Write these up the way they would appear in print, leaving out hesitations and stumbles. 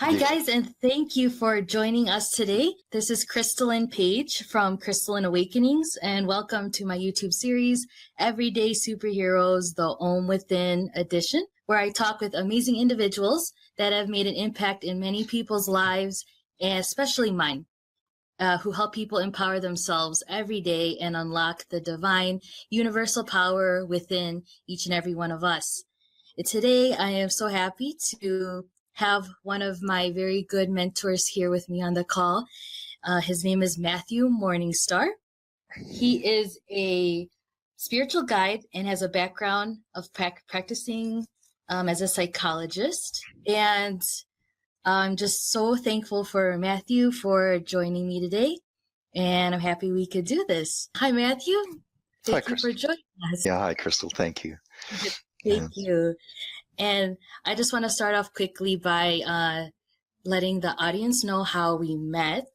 Hi, guys, and thank you for joining us today. This is Crystalline Page from Crystalline Awakenings, and welcome to my YouTube series, Everyday Superheroes, the Om Within Edition, where I talk with amazing individuals that have made an impact in many people's lives, and especially mine, who help people empower themselves every day and unlock the divine, universal power within each and every one of us. Today, I am so happy to have one of my very good mentors here with me on the call. His name is Matthew Morningstar. He is a spiritual guide and has a background of practicing as a psychologist. And I'm just so thankful for Matthew for joining me today. And I'm happy we could do this. Hi, Matthew. Thank you for joining us. Yeah, hi, Crystal. Thank you. Thank you. And I just want to start off quickly by letting the audience know how we met.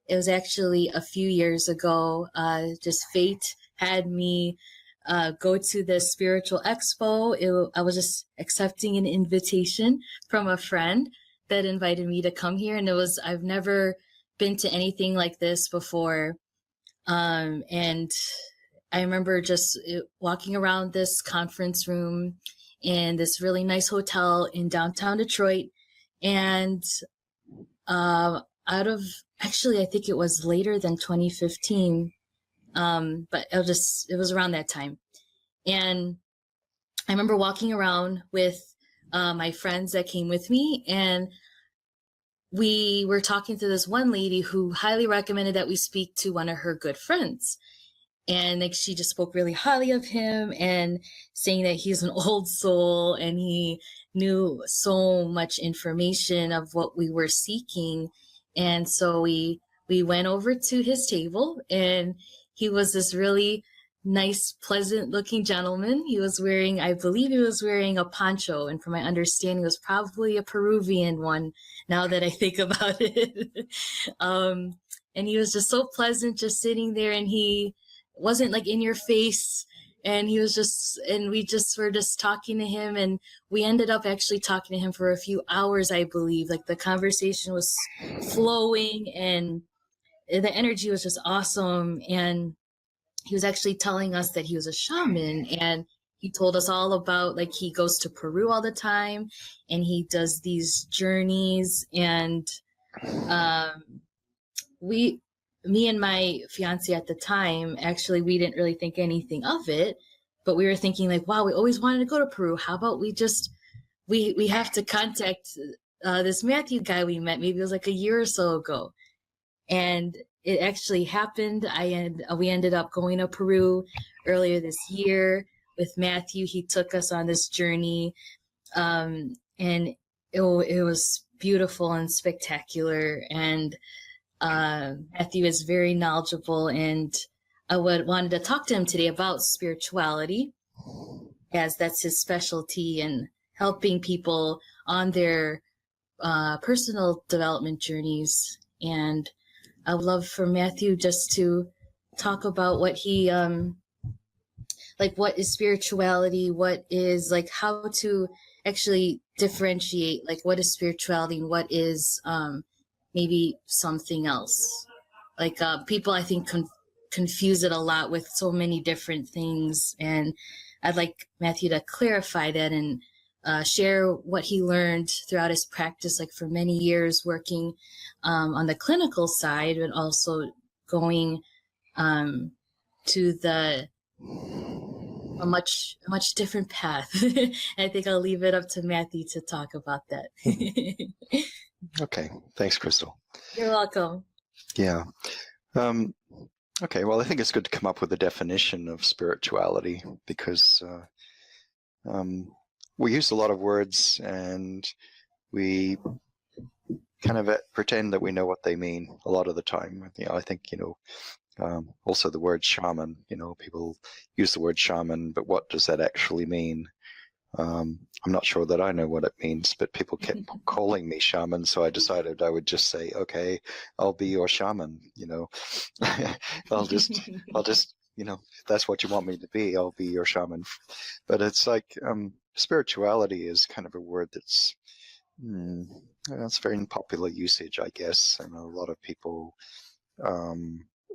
It was actually a few years ago. Just fate had me go to the spiritual expo. I was just accepting an invitation from a friend that invited me to come here. And I've never been to anything like this before. And I remember just walking around this conference room in this really nice hotel in downtown Detroit. And actually, I think it was later than 2015, but it was around that time. And I remember walking around with my friends that came with me, and we were talking to this one lady who highly recommended that we speak to one of her good friends. And she just spoke really highly of him and saying that he's an old soul and he knew so much information of what we were seeking. And so we went over to his table, and he was this really nice, pleasant looking gentleman. I believe he was wearing a poncho. And from my understanding, it was probably a Peruvian one now that I think about it. And he was just so pleasant, just sitting there, and he wasn't like in your face, and we were just talking to him, and we ended up actually talking to him for a few hours, I believe. Like, the conversation was flowing and the energy was just awesome. And he was actually telling us that he was a shaman, and he told us all about, like, he goes to Peru all the time and he does these journeys. And me and my fiance at the time, actually, we didn't really think anything of it, but we were thinking, like, wow, we always wanted to go to Peru. How about we have to contact this Matthew guy we met, maybe it was like a year or so ago. And it actually happened. We ended up going to Peru earlier this year with Matthew. He took us on this journey, and it was beautiful and spectacular. And Matthew is very knowledgeable, and I wanted to talk to him today about spirituality, as that's his specialty, and helping people on their personal development journeys. And I would love for Matthew just to talk about what he, what is spirituality, what is, like, how to actually differentiate, like, what is spirituality and what is maybe something else. Like, people, I think, confuse it a lot with so many different things. And I'd like Matthew to clarify that and share what he learned throughout his practice, like for many years working on the clinical side, but also going to a much different path. I think I'll leave it up to Matthew to talk about that. Okay. Thanks, Crystal. You're welcome. Yeah. Okay. Well, I think it's good to come up with a definition of spirituality, because we use a lot of words and we kind of pretend that we know what they mean a lot of the time. I think, also the word shaman, people use the word shaman, but what does that actually mean? I'm not sure that I know what it means, but people kept calling me shaman, so I decided I would just say, okay, I'll be your shaman, I'll just, if that's what you want me to be, I'll be your shaman. But it's like, spirituality is kind of a word that's That's very popular usage, I guess, and a lot of people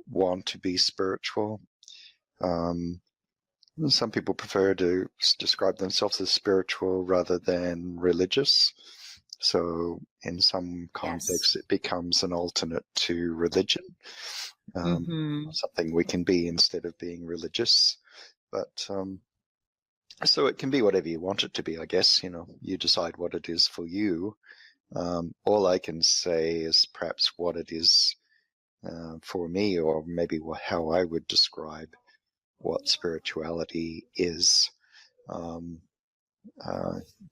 want to be spiritual. Some people prefer to describe themselves as spiritual rather than religious. So in some contexts, it becomes an alternate to religion, something we can be instead of being religious. But so it can be whatever you want it to be, I guess. You decide what it is for you. All I can say is perhaps what it is for me, or maybe how I would describe what spirituality is,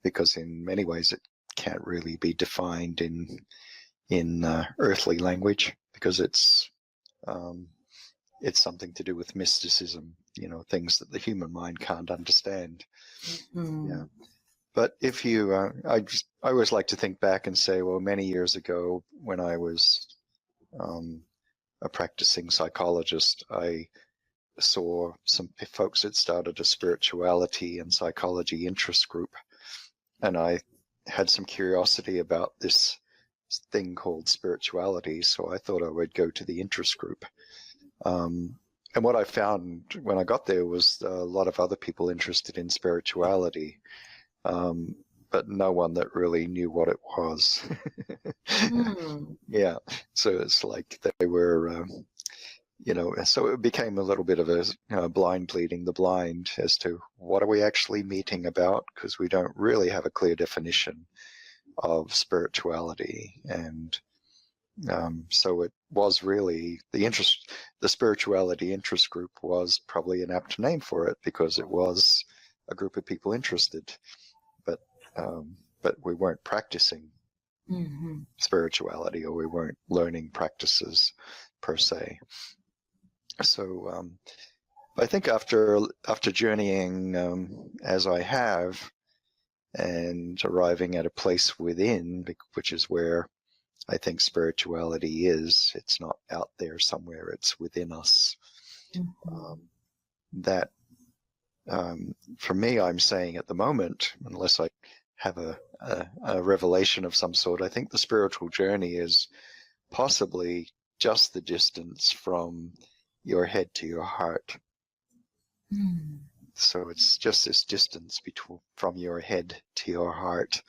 because in many ways it can't really be defined in earthly language, because it's something to do with mysticism, things that the human mind can't understand. Yeah. But if you, I always like to think back and say, well, many years ago when I was a practicing psychologist, I saw some folks that started a spirituality and psychology interest group, and I had some curiosity about this thing called spirituality, so I thought I would go to the interest group. And what I found when I got there was a lot of other people interested in spirituality, but no one that really knew what it was. Yeah, so it's like they were, so it became a little bit of a blind leading the blind as to what are we actually meeting about, because we don't really have a clear definition of spirituality. And so it was really the spirituality interest group was probably an apt name for it, because it was a group of people interested, but we weren't practicing spirituality, or we weren't learning practices per se. So I think after journeying as I have, and arriving at a place within, which is where I think spirituality is, it's not out there somewhere, it's within us. That for me, I'm saying at the moment, unless I have a revelation of some sort, I think the spiritual journey is possibly just the distance from your head to your heart. So it's just this distance from your head to your heart,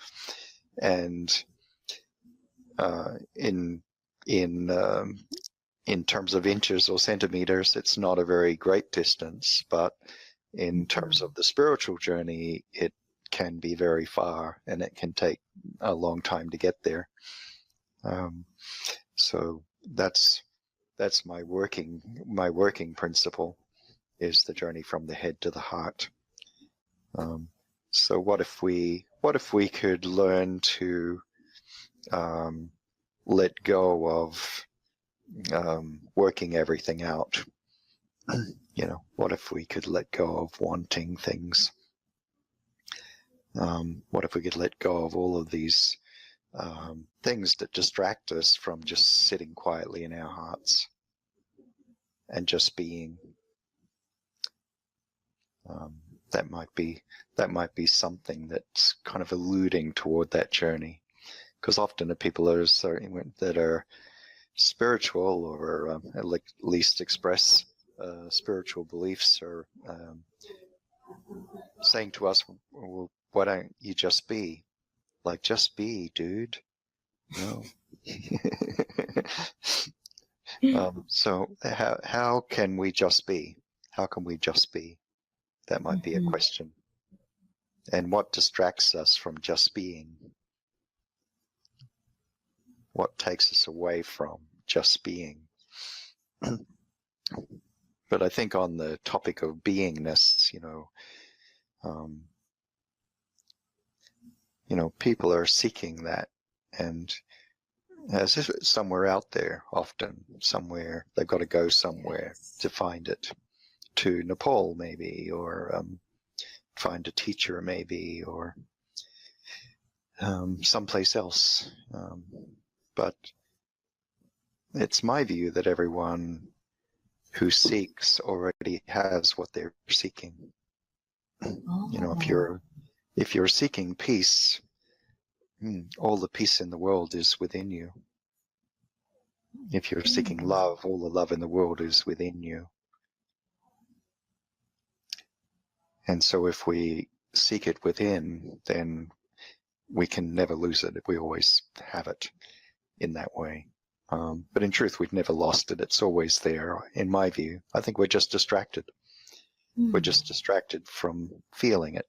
and in terms of inches or centimeters, it's not a very great distance, but in terms of the spiritual journey, it can be very far, and it can take a long time to get there. So that's my working principle, is the journey from the head to the heart. So what if we could learn to let go of working everything out? What if we could let go of wanting things? What if we could let go of all of these things that distract us from just sitting quietly in our hearts and just being? That might be something that's kind of alluding toward that journey, because often the people that are spiritual, or at least express spiritual beliefs, are saying to us, well, why don't you just be? Like, just be, dude. No. So how can we just be? How can we just be? That might be a question. And what distracts us from just being? What takes us away from just being? But I think on the topic of beingness, people are seeking that, and as if it's somewhere out there, often somewhere. They've got to go somewhere to find it, to Nepal maybe, or find a teacher maybe, or someplace else. But it's my view that everyone who seeks already has what they're seeking. If you're seeking peace, all the peace in the world is within you. If you're seeking love, all the love in the world is within you. And so if we seek it within, then we can never lose it. We always have it in that way. But in truth, we've never lost it. It's always there, in my view. I think we're just distracted. We're just distracted from feeling it,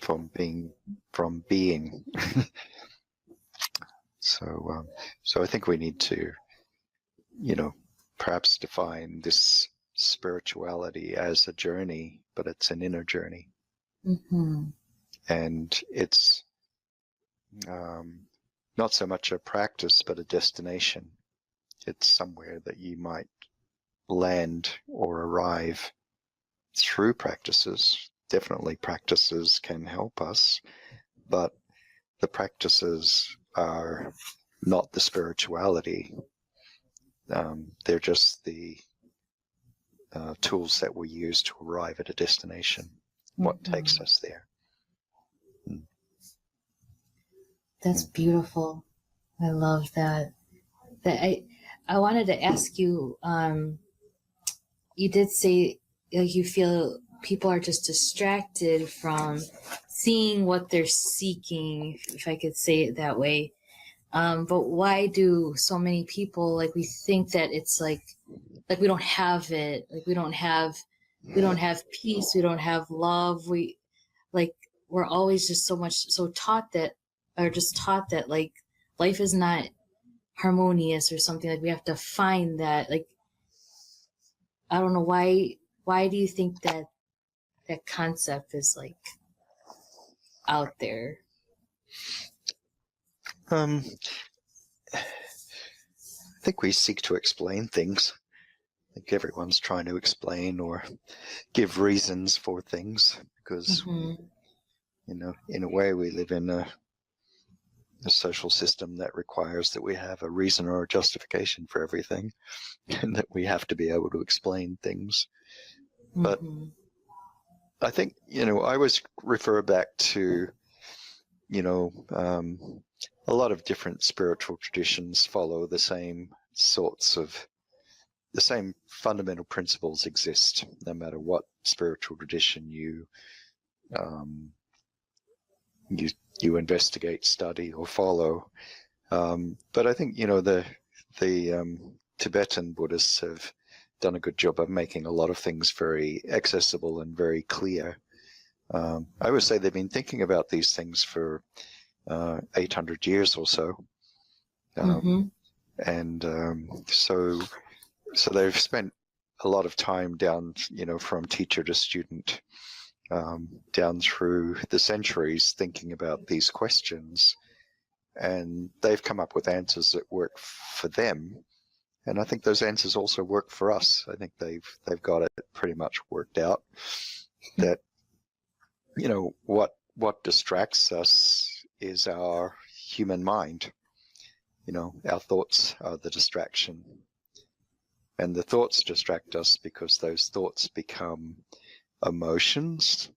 from being. So I think we need to, perhaps define this spirituality as a journey, but it's an inner journey. And it's not so much a practice, but a destination. It's somewhere that you might land or arrive through practices. Definitely practices can help us, but the practices are not the spirituality. They're just the tools that we use to arrive at a destination, what takes us there. That's beautiful. I love that. I wanted to ask you, you did say like you feel people are just distracted from seeing what they're seeking, if I could say it that way. But why do so many people, like, we think that it's like we don't have it, like we don't have peace, we don't have love, we're always just so taught that like life is not harmonious or something, like we have to find that. Like, I don't know why do you think that concept is like out there? I think we seek to explain things. I think everyone's trying to explain or give reasons for things because, in a way we live in a social system that requires that we have a reason or a justification for everything and that we have to be able to explain things. But I think, I always refer back to, a lot of different spiritual traditions follow the same fundamental principles exist, no matter what spiritual tradition you investigate, study, or follow. But I think, the Tibetan Buddhists have done a good job of making a lot of things very accessible and very clear. I would say they've been thinking about these things for 800 years or so. And so they've spent a lot of time down, from teacher to student, down through the centuries thinking about these questions. And they've come up with answers that work for them. And I think those answers also work for us. I think they've got it pretty much worked out that, what distracts us is our human mind. Our thoughts are the distraction. And the thoughts distract us because those thoughts become emotions,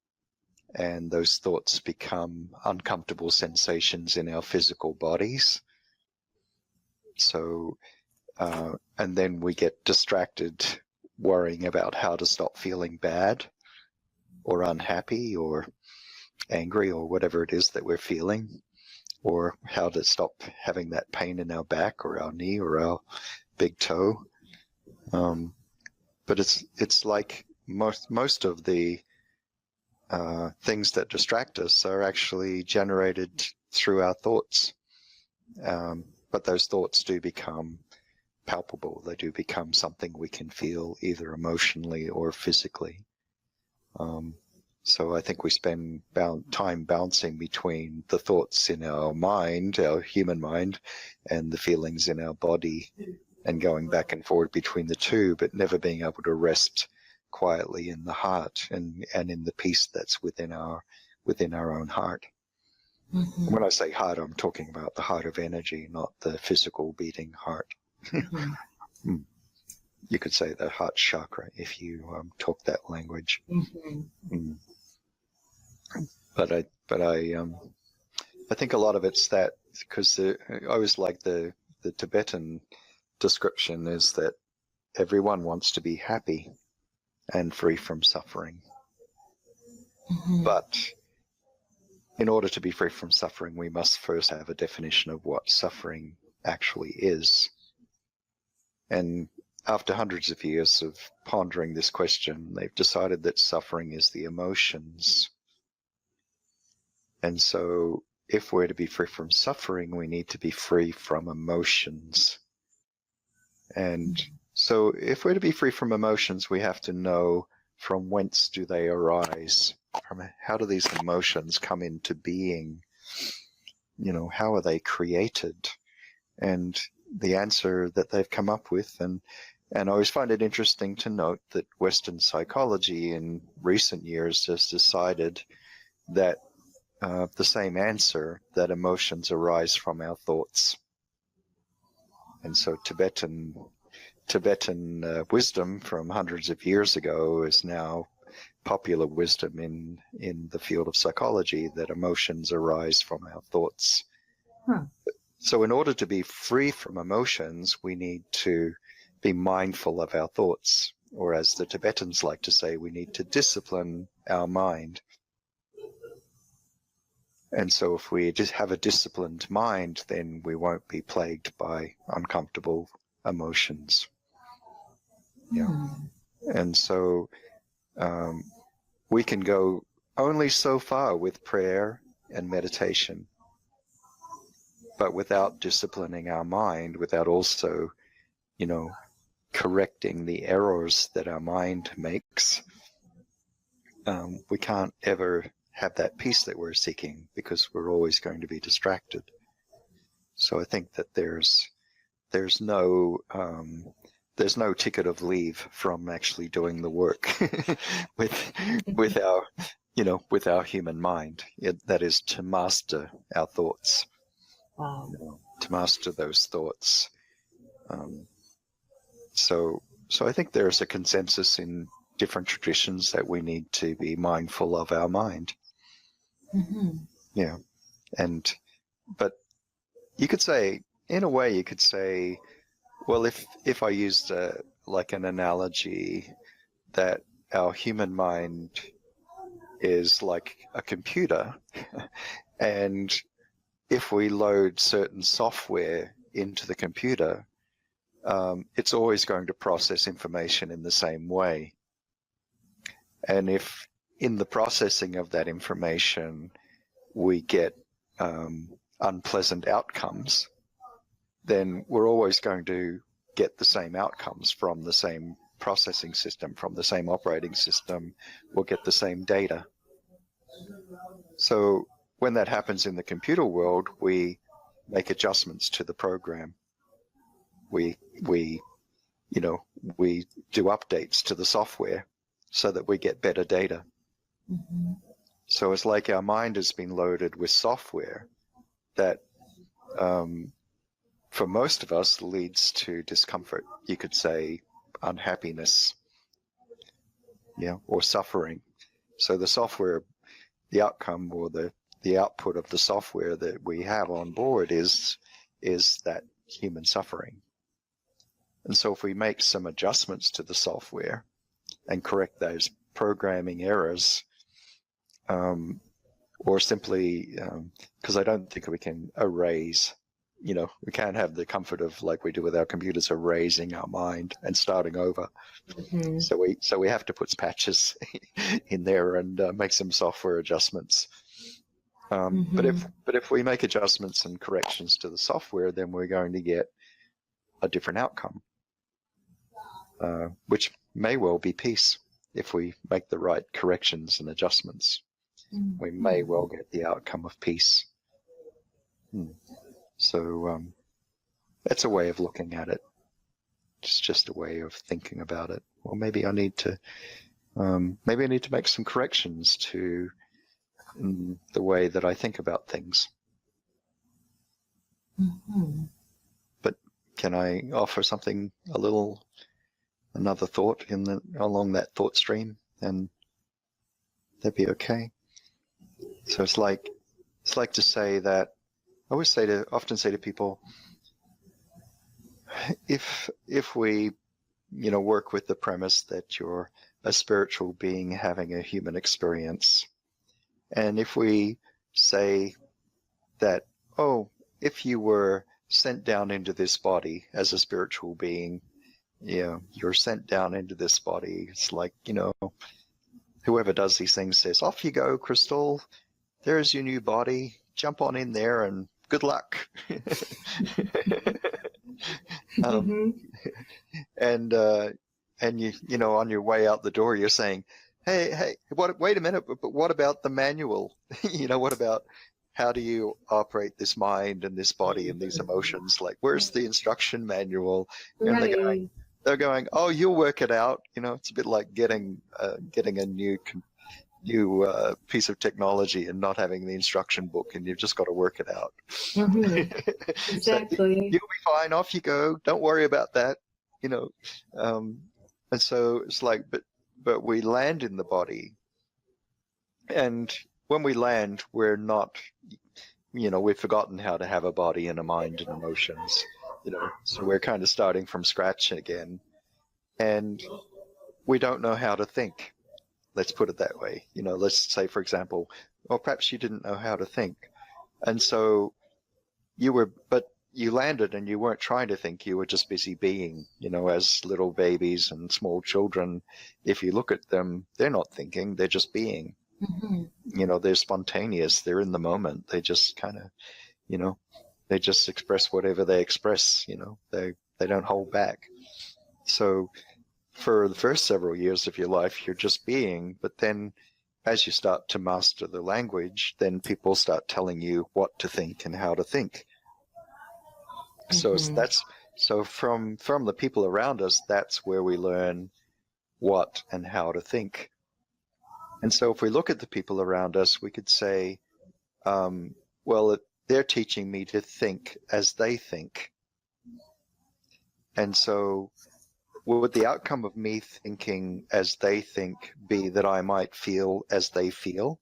and those thoughts become uncomfortable sensations in our physical bodies. So, and then we get distracted worrying about how to stop feeling bad or unhappy or angry or whatever it is that we're feeling, or how to stop having that pain in our back or our knee or our big toe. But it's like most of the things that distract us are actually generated through our thoughts. But those thoughts do become palpable. They do become something we can feel either emotionally or physically. So I think we spend time bouncing between the thoughts in our mind, our human mind, and the feelings in our body, and going back and forward between the two, but never being able to rest quietly in the heart and in the peace that's within our own heart. When I say heart, I'm talking about the heart of energy, not the physical beating heart. You could say the heart chakra if you talk that language. But I I think a lot of it's that, because I always like the Tibetan description is that everyone wants to be happy and free from suffering. But in order to be free from suffering, we must first have a definition of what suffering actually is. And after hundreds of years of pondering this question, they've decided that suffering is the emotions. And so if we're to be free from suffering, we need to be free from emotions. And so if we're to be free from emotions, we have to know from whence do they arise? From how do these emotions come into being? You know, how are they created? And the answer that they've come up with, and I always find it interesting to note that Western psychology in recent years has decided that the same answer, that emotions arise from our thoughts. And so Tibetan wisdom from hundreds of years ago is now popular wisdom in the field of psychology, that emotions arise from our thoughts. So in order to be free from emotions, we need to be mindful of our thoughts, or as the Tibetans like to say, we need to discipline our mind. And so if we just have a disciplined mind, then we won't be plagued by uncomfortable emotions. Yeah. And so we can go only so far with prayer and meditation, but without disciplining our mind, without also, you know, correcting the errors that our mind makes, we can't ever have that peace that we're seeking, because we're always going to be distracted. So I think that there's no ticket of leave from actually doing the work with our human mind. That is to master our thoughts. Wow. To master those thoughts. So I think there's a consensus in different traditions that we need to be mindful of our mind. Yeah. But you could say, in a way, well, if I used like an analogy, that our human mind is like a computer, and if we load certain software into the computer, it's always going to process information in the same way. And if in the processing of that information we get unpleasant outcomes, then we're always going to get the same outcomes from the same processing system, from the same operating system. We'll get the same data. So when that happens in the computer world, we make adjustments to the program. We do updates to the software so that we get better data. So it's like our mind has been loaded with software that for most of us leads to discomfort. You could say unhappiness, or suffering. So the software, the outcome or the output of the software that we have on board is that human suffering. And so if we make some adjustments to the software and correct those programming errors, or simply, because I don't think we can erase, we can't have the comfort of, like we do with our computers, erasing our mind and starting over. So we have to put patches in there and make some software adjustments. But if we make adjustments and corrections to the software, then we're going to get a different outcome, which may well be peace. If we make the right corrections and adjustments, we may well get the outcome of peace. So that's a way of looking at it. It's just a way of thinking about it. Well, maybe I need to make some corrections to the way that I think about things. But can I offer something, another thought along that thought stream, and that'd be okay? So it's like, it's like to say that, I always often say to people, if we, work with the premise that you're a spiritual being having a human experience, and if we say that, oh, if you were sent down into this body as a spiritual being, you're sent down into this body. It's like, whoever does these things says, off you go, Crystal. There's your new body. Jump on in there and good luck. And you on your way out the door, you're saying, hey, wait a minute, but what about the manual? What about how do you operate this mind and this body and these emotions? Like, where's the instruction manual? And Right. they're going, oh, you'll work it out. It's a bit like getting a new piece of technology and not having the instruction book, and you've just got to work it out. Exactly. So you'll be fine. Off you go. Don't worry about that. And so it's like, but we land in the body, and when we land, we're not, we've forgotten how to have a body and a mind and emotions, so we're kind of starting from scratch again, and we don't know how to think. Let's put it that way. Let's say, for example, or perhaps you didn't know how to think, and so but you landed and you weren't trying to think, you were just busy being, as little babies and small children. If you look at them, they're not thinking, they're just being. They're spontaneous, they're in the moment, they just kind of, they just express whatever they express, they don't hold back. So for the first several years of your life, you're just being, but then as you start to master the language, then people start telling you what to think and how to think. So so from the people around us, that's where we learn what and how to think. And so if we look at the people around us, we could say, well, they're teaching me to think as they think. And so would the outcome of me thinking as they think be that I might feel as they feel,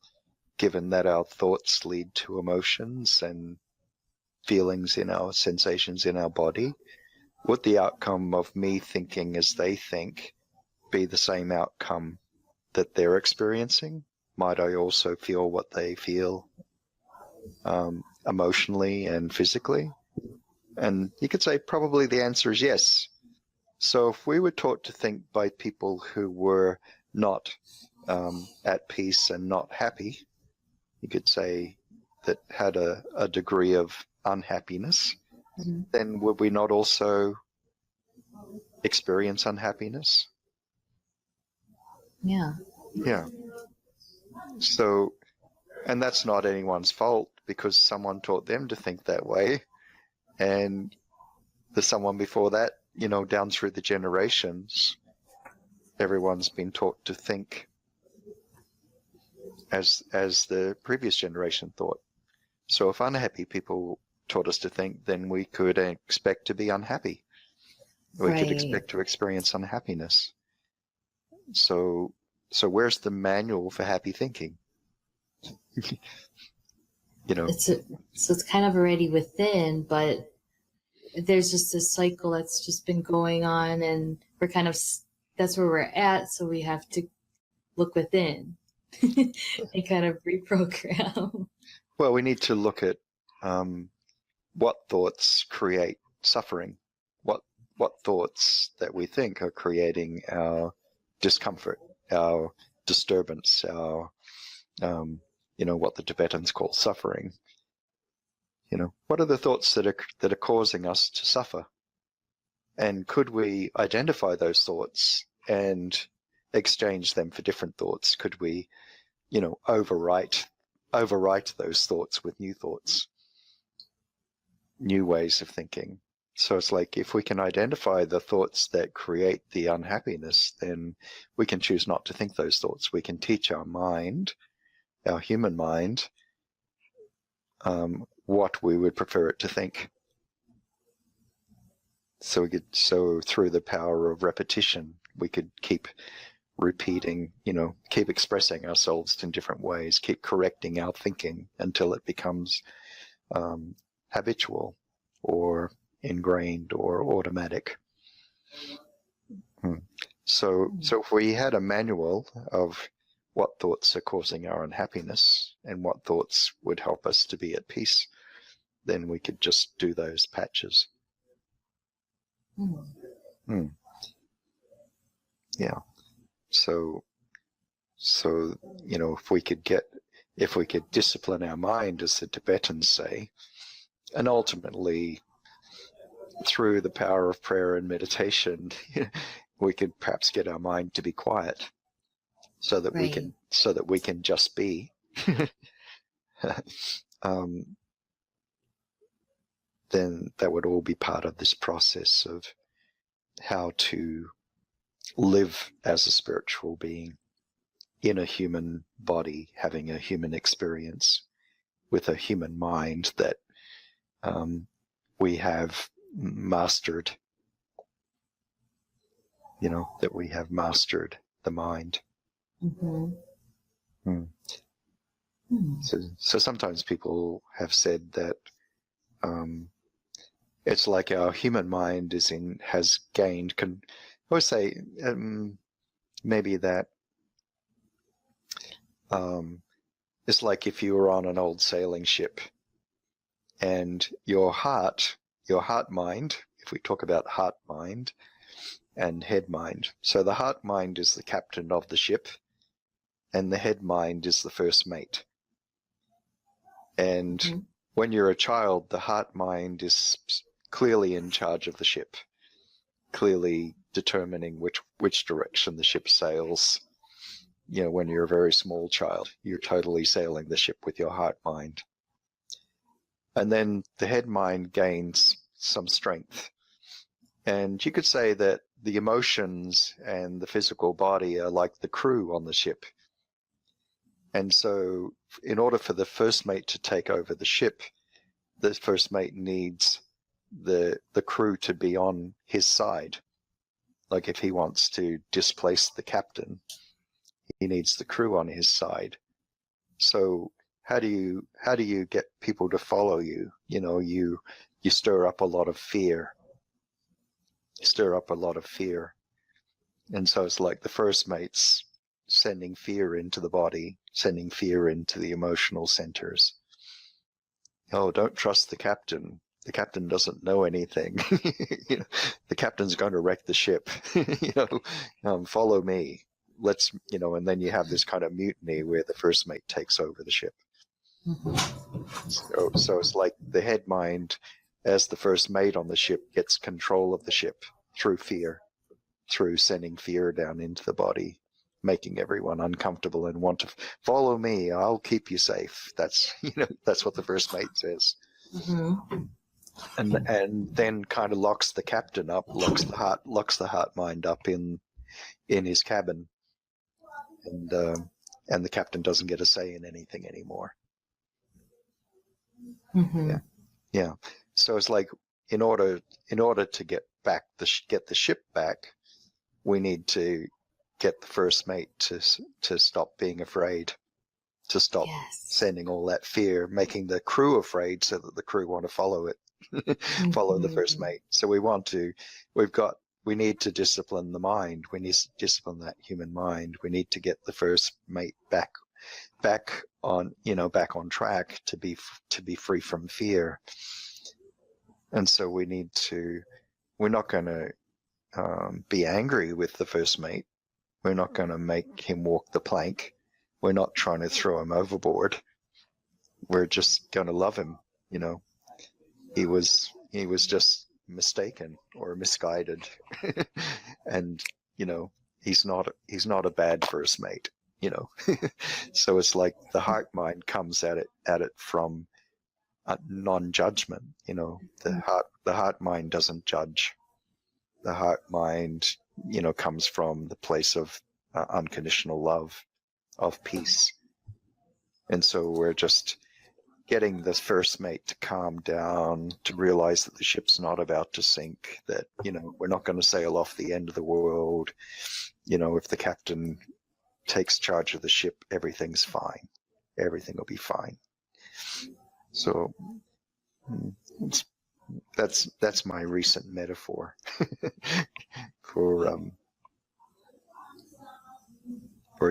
given that our thoughts lead to emotions and feelings in our sensations in our body? Would the outcome of me thinking as they think be the same outcome that they're experiencing? Might I also feel what they feel emotionally and physically? And you could say probably the answer is yes. So if we were taught to think by people who were not at peace and not happy, you could say that had a degree of unhappiness, then would we not also experience unhappiness? Yeah. So, and that's not anyone's fault, because someone taught them to think that way, and the someone before that, down through the generations, everyone's been taught to think as the previous generation thought. So if unhappy people taught us to think, then we could expect to be unhappy. We could expect to experience unhappiness. So where's the manual for happy thinking? So it's kind of already within, but there's just this cycle that's just been going on, and we're kind of, that's where we're at. So we have to look within and kind of reprogram. Well, we need to look at what thoughts create suffering, what thoughts that we think are creating our discomfort, our disturbance, our what the Tibetans call suffering. What are the thoughts that are causing us to suffer? And could we identify those thoughts and exchange them for different thoughts? Could we, overwrite those thoughts with new thoughts, new ways of thinking? So it's like, if we can identify the thoughts that create the unhappiness, then we can choose not to think those thoughts. We can teach our mind, our human mind, what we would prefer it to think. So through the power of repetition, we could keep repeating, keep expressing ourselves in different ways, keep correcting our thinking until it becomes habitual or ingrained or automatic. So if we had a manual of what thoughts are causing our unhappiness and what thoughts would help us to be at peace, then we could just do those patches. Yeah. So if we could discipline our mind, as the Tibetans say, and ultimately through the power of prayer and meditation, we could perhaps get our mind to be quiet, so that we can just be. Then that would all be part of this process of how to live as a spiritual being in a human body, having a human experience with a human mind that we have mastered, that we have mastered the mind. So sometimes people have said that it's like our human mind has gained. I would say maybe that it's like if you were on an old sailing ship, and your heart mind. If we talk about heart mind and head mind, so the heart mind is the captain of the ship, and the head mind is the first mate. And when you're a child, the heart mind is clearly in charge of the ship, clearly determining which direction the ship sails. When you're a very small child, you're totally sailing the ship with your heart mind. And then the head mind gains some strength. And you could say that the emotions and the physical body are like the crew on the ship. And so in order for the first mate to take over the ship, the first mate needs the crew to be on his side. Like if he wants to displace the captain, he needs the crew on his side. So how do you get people to follow you? You stir up a lot of fear. And so it's like the first mate's sending fear into the body, sending fear into the emotional centers. Oh, don't trust the captain. The captain doesn't know anything. The captain's going to wreck the ship. Follow me. Let's, and then you have this kind of mutiny where the first mate takes over the ship. So it's like the head mind, as the first mate on the ship, gets control of the ship through fear, through sending fear down into the body, making everyone uncomfortable and want to follow me. I'll keep you safe. That's what the first mate says. And then kind of locks the captain up, locks the heart mind up in his cabin, and the captain doesn't get a say in anything anymore. Yeah. So it's like in order to get the ship back, we need to get the first mate to stop being afraid, to stop sending all that fear, making the crew afraid, so that the crew want to follow it, follow the first mate. So we need to discipline the mind. We need to discipline that human mind. We need to get the first mate back on track to be free from fear. And so we're not going to be angry with the first mate. We're not going to make him walk the plank. We're not trying to throw him overboard. We're just going to love him. He was just mistaken or misguided, and he's not a bad first mate. So it's like the heart mind comes at it from non-judgment. The heart mind doesn't judge. The heart mind comes from the place of unconditional love, of peace. And so we're just getting the first mate to calm down, to realize that the ship's not about to sink, that, we're not going to sail off the end of the world. If the captain takes charge of the ship, everything's fine. Everything will be fine. So that's my recent metaphor for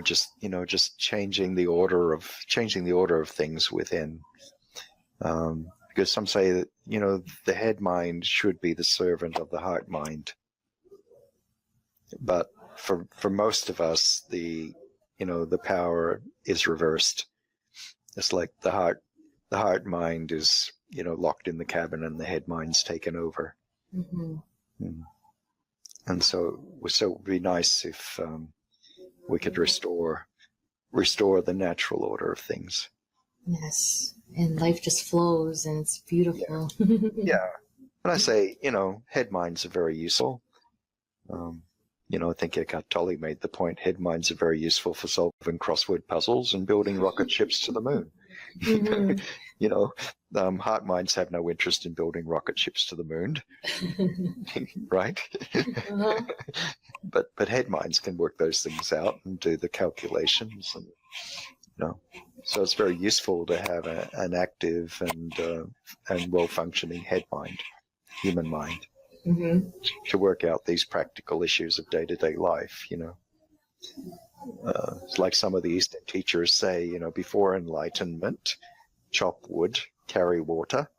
just just changing the order of things within. Because some say that the head mind should be the servant of the heart mind, but for most of us, the power is reversed. It's like the heart mind is locked in the cabin, and the head mind's taken over. Mm-hmm. And so it would be nice if we could restore the natural order of things. Yes, and life just flows, and it's beautiful. Yeah. And I say, head minds are very useful. I think Eckhart Tolle made the point, head minds are very useful for solving crossword puzzles and building rocket ships to the moon. Mm-hmm. Heart minds have no interest in building rocket ships to the moon, right? Uh-huh. But head minds can work those things out and do the calculations, and so it's very useful to have an active and well-functioning head mind, human mind, Mm-hmm. to work out these practical issues of day-to-day life. It's like some of the Eastern teachers say, before enlightenment, chop wood, carry water.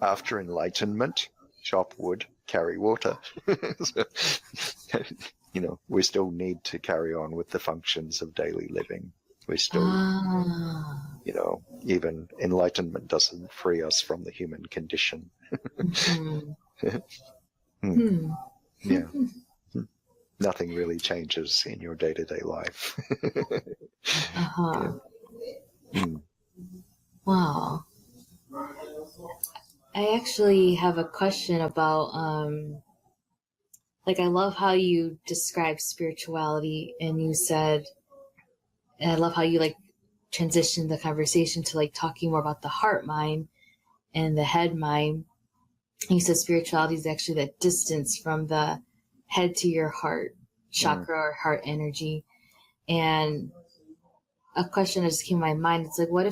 After enlightenment, chop wood, carry water. So, we still need to carry on with the functions of daily living. We still, even enlightenment doesn't free us from the human condition. Mm-hmm. Yeah. Nothing really changes in your day-to-day life. Uh-huh. Yeah. Wow. I actually have a question about, I love how you describe spirituality, and you said, and I love how you transitioned the conversation to talking more about the heart mind and the head mind. And you said spirituality is actually that distance from the head to your heart chakra or heart energy. And a question that just came to my mind, it's what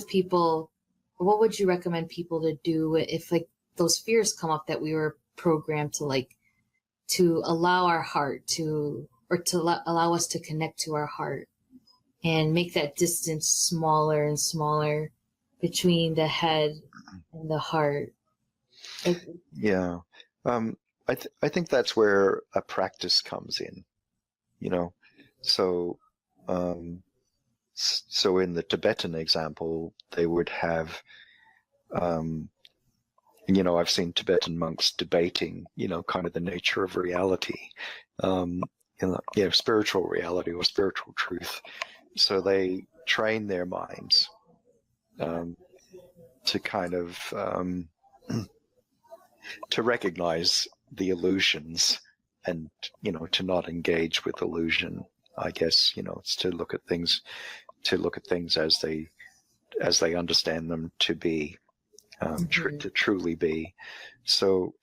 would you recommend people to do if those fears come up that we were programmed to allow our heart allow us to connect to our heart and make that distance smaller and smaller between the head and the heart? Yeah. I think that's where a practice comes in, so so in the Tibetan example, they would have I've seen Tibetan monks debating kind of the nature of reality, spiritual reality or spiritual truth. So they train their minds to kind of to recognize the illusions, and to not engage with illusion. I guess it's to look at things as they understand them to be, to truly be. So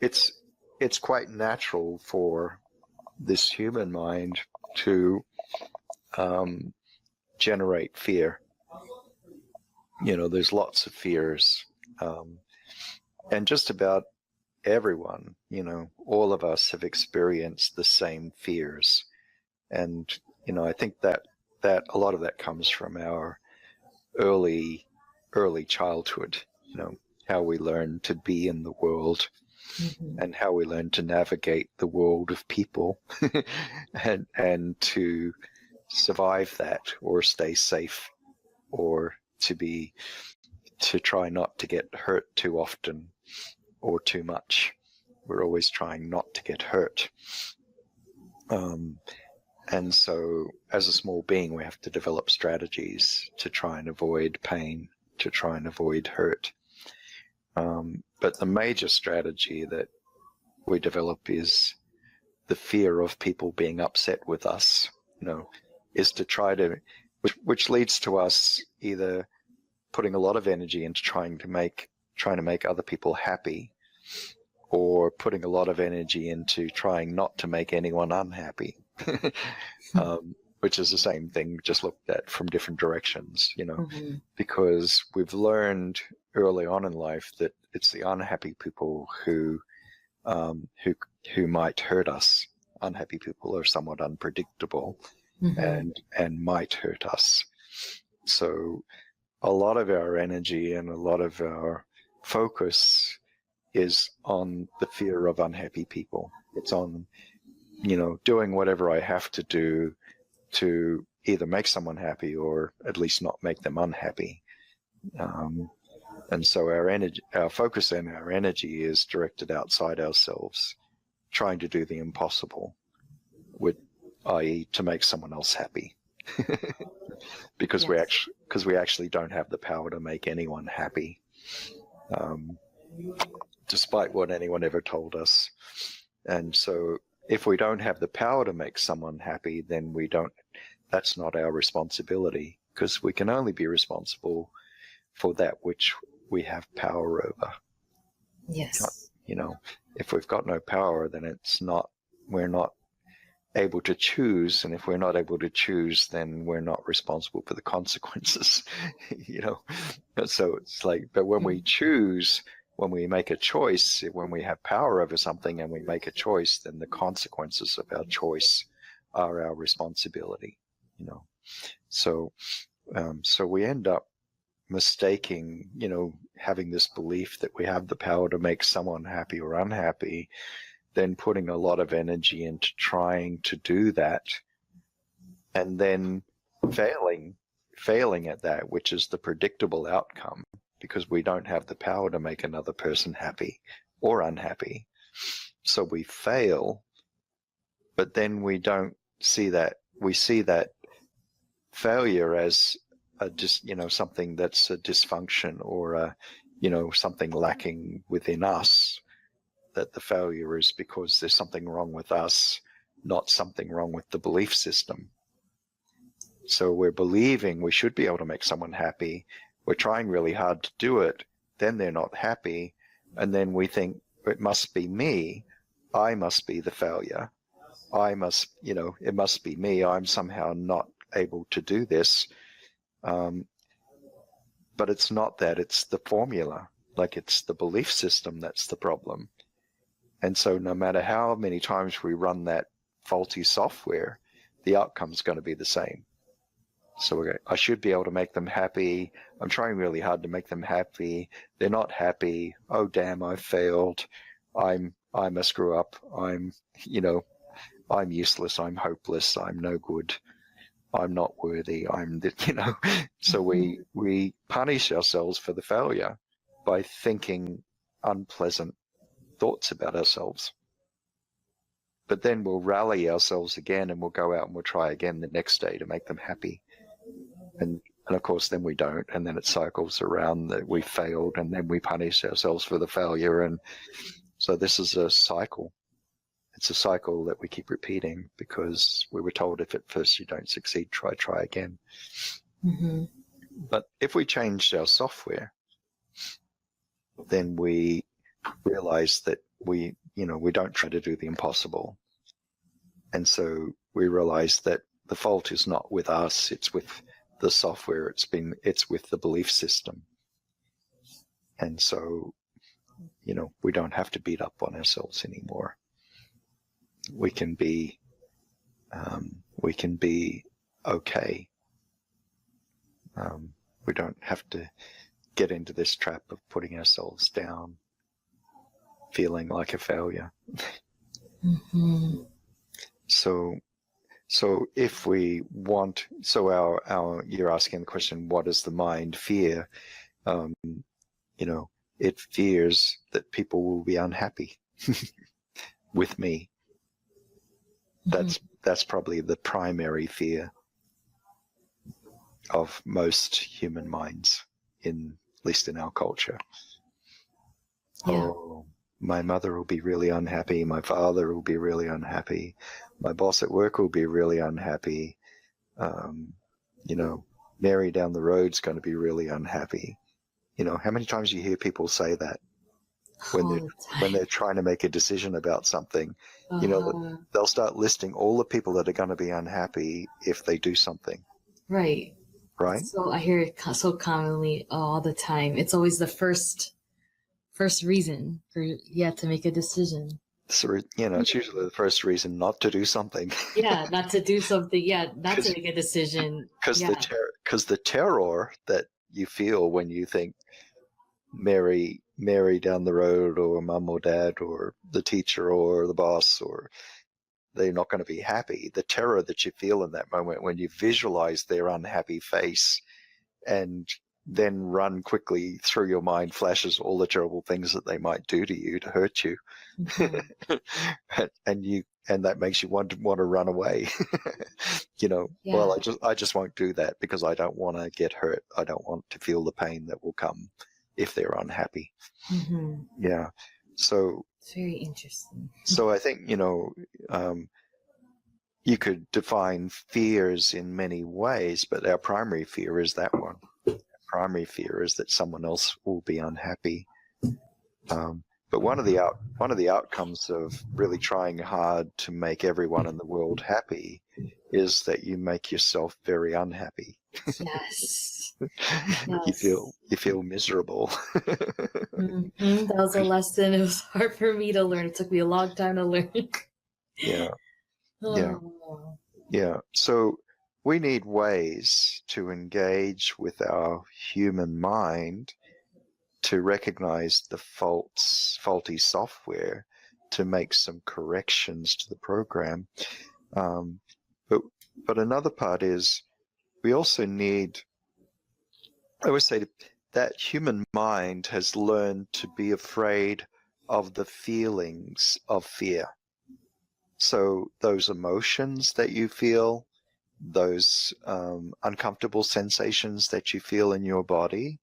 it's quite natural for this human mind to generate fear. There's lots of fears, and just about everyone, all of us have experienced the same fears. And, I think that a lot of that comes from our early childhood, how we learn to be in the world, and how we learn to navigate the world of people and to survive that, or stay safe, or to try not to get hurt too often or too much. We're always trying not to get hurt. And so as a small being, we have to develop strategies to try and avoid pain, to try and avoid hurt. But the major strategy that we develop is the fear of people being upset with us, is to try to, which leads to us either putting a lot of energy into trying to make other people happy, or putting a lot of energy into trying not to make anyone unhappy, which is the same thing, just looked at from different directions, because we've learned early on in life that it's the unhappy people who might hurt us. Unhappy people are somewhat unpredictable and might hurt us. So a lot of our energy and a lot of our focus is on the fear of unhappy people. It's on, doing whatever I have to do to either make someone happy or at least not make them unhappy. And so our focus and our energy is directed outside ourselves, trying to do the impossible, i.e. to make someone else happy. because we actually don't have the power to make anyone happy, despite what anyone ever told us. And so if we don't have the power to make someone happy, then that's not our responsibility, because we can only be responsible for that which we have power over. Yes. If we've got no power, then we're not able to choose. And if we're not able to choose, then we're not responsible for the consequences, So it's like, but when we choose, when we make a choice, when we have power over something and we make a choice, then the consequences of our choice are our responsibility, So we end up mistaking, having this belief that we have the power to make someone happy or unhappy, then putting a lot of energy into trying to do that, and then failing at that, which is the predictable outcome, because we don't have the power to make another person happy or unhappy. So we fail, but then we don't see that. We see that failure as something that's a dysfunction or something lacking within us, that the failure is because there's something wrong with us, not something wrong with the belief system. So we're believing we should be able to make someone happy. We're trying really hard to do it. Then they're not happy. And then we think it must be me. I must be the failure. It must be me. I'm somehow not able to do this. But it's not that. It's the formula. Like, it's the belief system that's the problem. And so no matter how many times we run that faulty software, the outcome's going to be the same. So I should be able to make them happy. I'm trying really hard to make them happy. They're not happy. Oh, damn, I failed. I'm a screw up. I'm useless. I'm hopeless. I'm no good. I'm not worthy. So we punish ourselves for the failure by thinking unpleasant thoughts about ourselves. But then we'll rally ourselves again and we'll go out and we'll try again the next day to make them happy. And of course, then we don't. And then it cycles around that we failed, and then we punish ourselves for the failure. And so this is a cycle. It's a cycle that we keep repeating because we were told if at first you don't succeed, try again. But if we changed our software, then we realize that we don't try to do the impossible. And so we realize that the fault is not with us, it's with the software, it's with the belief system. And so, we don't have to beat up on ourselves anymore. We can be okay. We don't have to get into this trap of putting ourselves down, feeling like a failure. So if we want, you're asking the question, what does the mind fear? It fears that people will be unhappy with me. That's probably the primary fear of most human minds, at least in our culture. Yeah. Oh, my mother will be really unhappy. My father will be really unhappy. My boss at work will be really unhappy. you know, Mary down the road's going to be really unhappy. You know, how many times do you hear people say that when All they're the when time. they're trying to make a decision about something? You know, they'll start listing all the people that are going to be unhappy if they do something, Right. right? So I hear it so commonly all the time. It's always the first reason for to make a decision. So, you know, it's usually the first reason not to do something. Yeah, not to do something. Yeah, not to Because make a decision. Yeah. the terror that you feel when you think Mary down the road, or mum or dad or the teacher or the boss, or they're not going to be happy. The terror that you feel in that moment when you visualize their unhappy face, and then run quickly through your mind flashes all the terrible things that they might do to you to hurt you. Mhm. and that makes you want to run away. You know, well, Yeah. I just won't do that because I don't want to get hurt. I don't want to feel the pain that will come if they're unhappy. Hmm. Yeah. So It's very interesting. I think, you know, you could define fears in many ways, but our primary fear is that one. Our primary fear is that someone else will be unhappy. But one of the outcomes of really trying hard to make everyone in the world happy is that you make yourself very unhappy. Yes. You Yes. feel miserable. That was a lesson. It was hard for me to learn. It took me a long time to learn. Yeah, yeah, Oh. yeah. So we need ways to engage with our human mind to recognize the faulty software, to make some corrections to the program. But another part is we also need, I always say that human mind has learned to be afraid of the feelings of fear. So those emotions that you feel, those uncomfortable sensations that you feel in your body,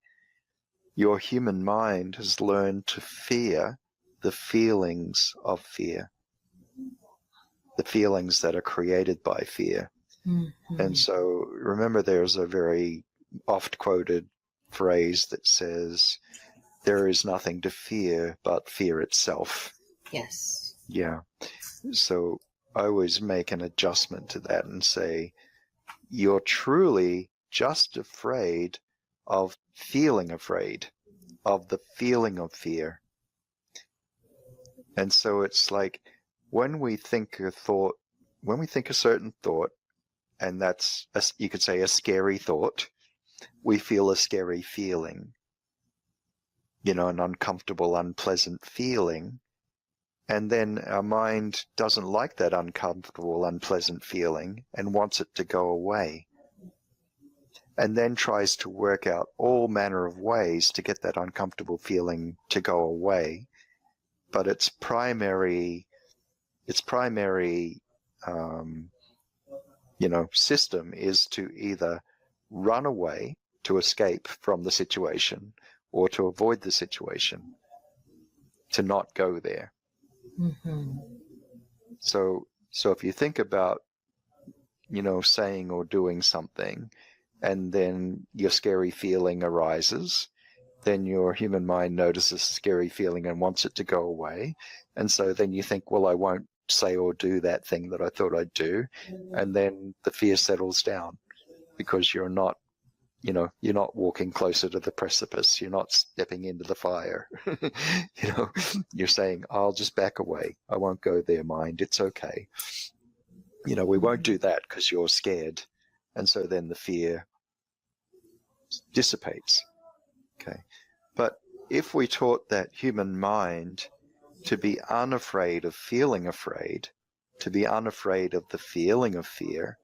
your human mind has learned to fear the feelings of fear, the feelings that are created by fear. Mm-hmm. And so remember, there's a very oft quoted phrase that says, there is nothing to fear but fear itself. Yes. Yeah. So I always make an adjustment to that and say, you're truly just afraid of of the feeling of fear. And so it's like when we think a certain thought, and that's, you could say, a scary thought, we feel a scary feeling, you know, an uncomfortable, unpleasant feeling. And then our mind doesn't like that uncomfortable, unpleasant feeling and wants it to go away. And then tries to work out all manner of ways to get that uncomfortable feeling to go away. But its primary system is to either run away to escape from the situation, or to avoid the situation, to not go there. Mm-hmm. So if you think about, saying or doing something, and then your scary feeling arises, then your human mind notices a scary feeling and wants it to go away. And so then you think, well, I won't say or do that thing that I thought I'd do. And then the fear settles down because you're not walking closer to the precipice. You're not stepping into the fire. You're saying, I'll just back away. I won't go there, mind. It's okay. We won't do that because you're scared. And so then the fear dissipates. Okay. But if we taught that human mind to be unafraid of feeling afraid, to be unafraid of the feeling of fear,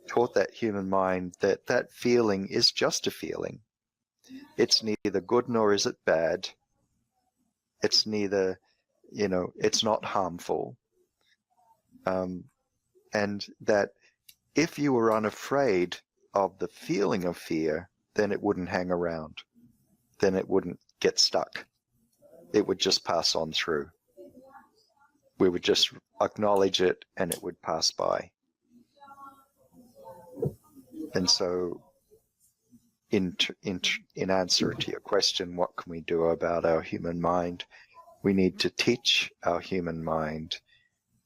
taught that human mind that that feeling is just a feeling. It's neither good nor is it bad. It's neither, it's not harmful. And that if you were unafraid of the feeling of fear, then it wouldn't hang around. Then it wouldn't get stuck. It would just pass on through. We would just acknowledge it and it would pass by. And so in answer to your question, what can we do about our human mind? We need to teach our human mind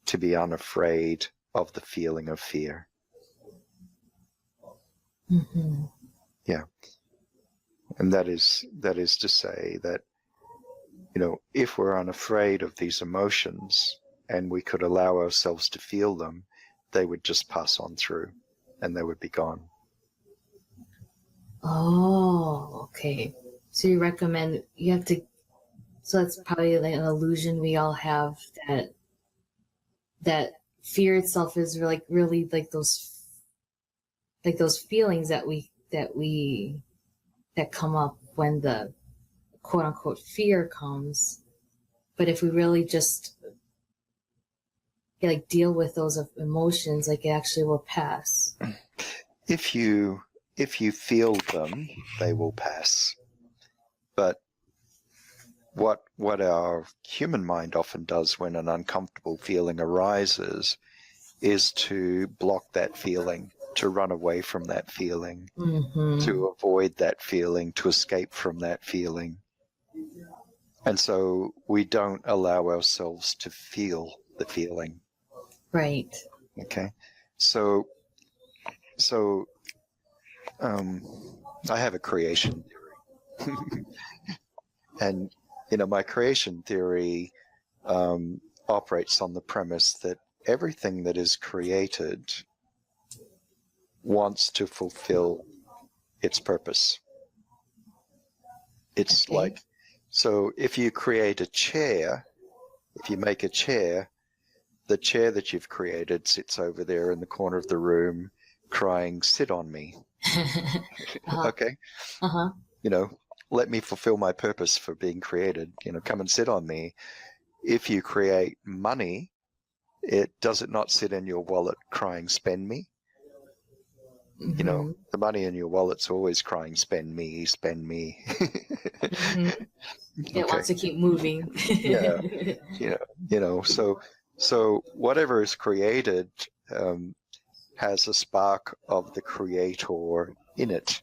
to be unafraid of the feeling of fear. Mm-hmm. Yeah. And that is to say that, you know, if we're unafraid of these emotions and we could allow ourselves to feel them, they would just pass on through and they would be gone. Oh, okay. So you recommend you have to, so that's probably like an illusion we all have that fear itself is really like those feelings that come up when the quote unquote fear comes. But if we really just like deal with those emotions, like it actually will pass. If you feel them, they will pass. But what our human mind often does when an uncomfortable feeling arises is to block that feeling, to run away from that feeling, to avoid that feeling, to escape from that feeling. And so we don't allow ourselves to feel the feeling. Right. Okay. So I have a creation theory. And, you know, my creation theory operates on the premise that everything that is created wants to fulfill its purpose. It's okay. like, so if you create a chair, if you make a chair, the chair that you've created sits over there in the corner of the room crying, "Sit on me." Okay. You know, let me fulfill my purpose for being created. You know, come and sit on me. If you create money, does it not sit in your wallet crying, "Spend me"? You know, the money in your wallet's always crying, "Spend me, spend me." It wants to keep moving. Yeah. You know, so whatever is created has a spark of the creator in it,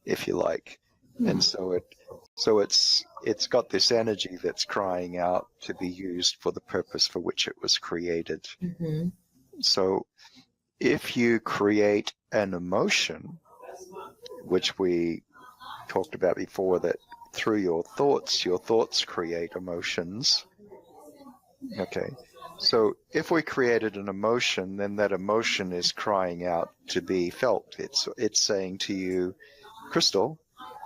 if you like. And so it's got this energy that's crying out to be used for the purpose for which it was created. So if you create an emotion, which we talked about before, that through your thoughts create emotions. Okay. So if we created an emotion, then that emotion is crying out to be felt. It's saying to you, "Crystal,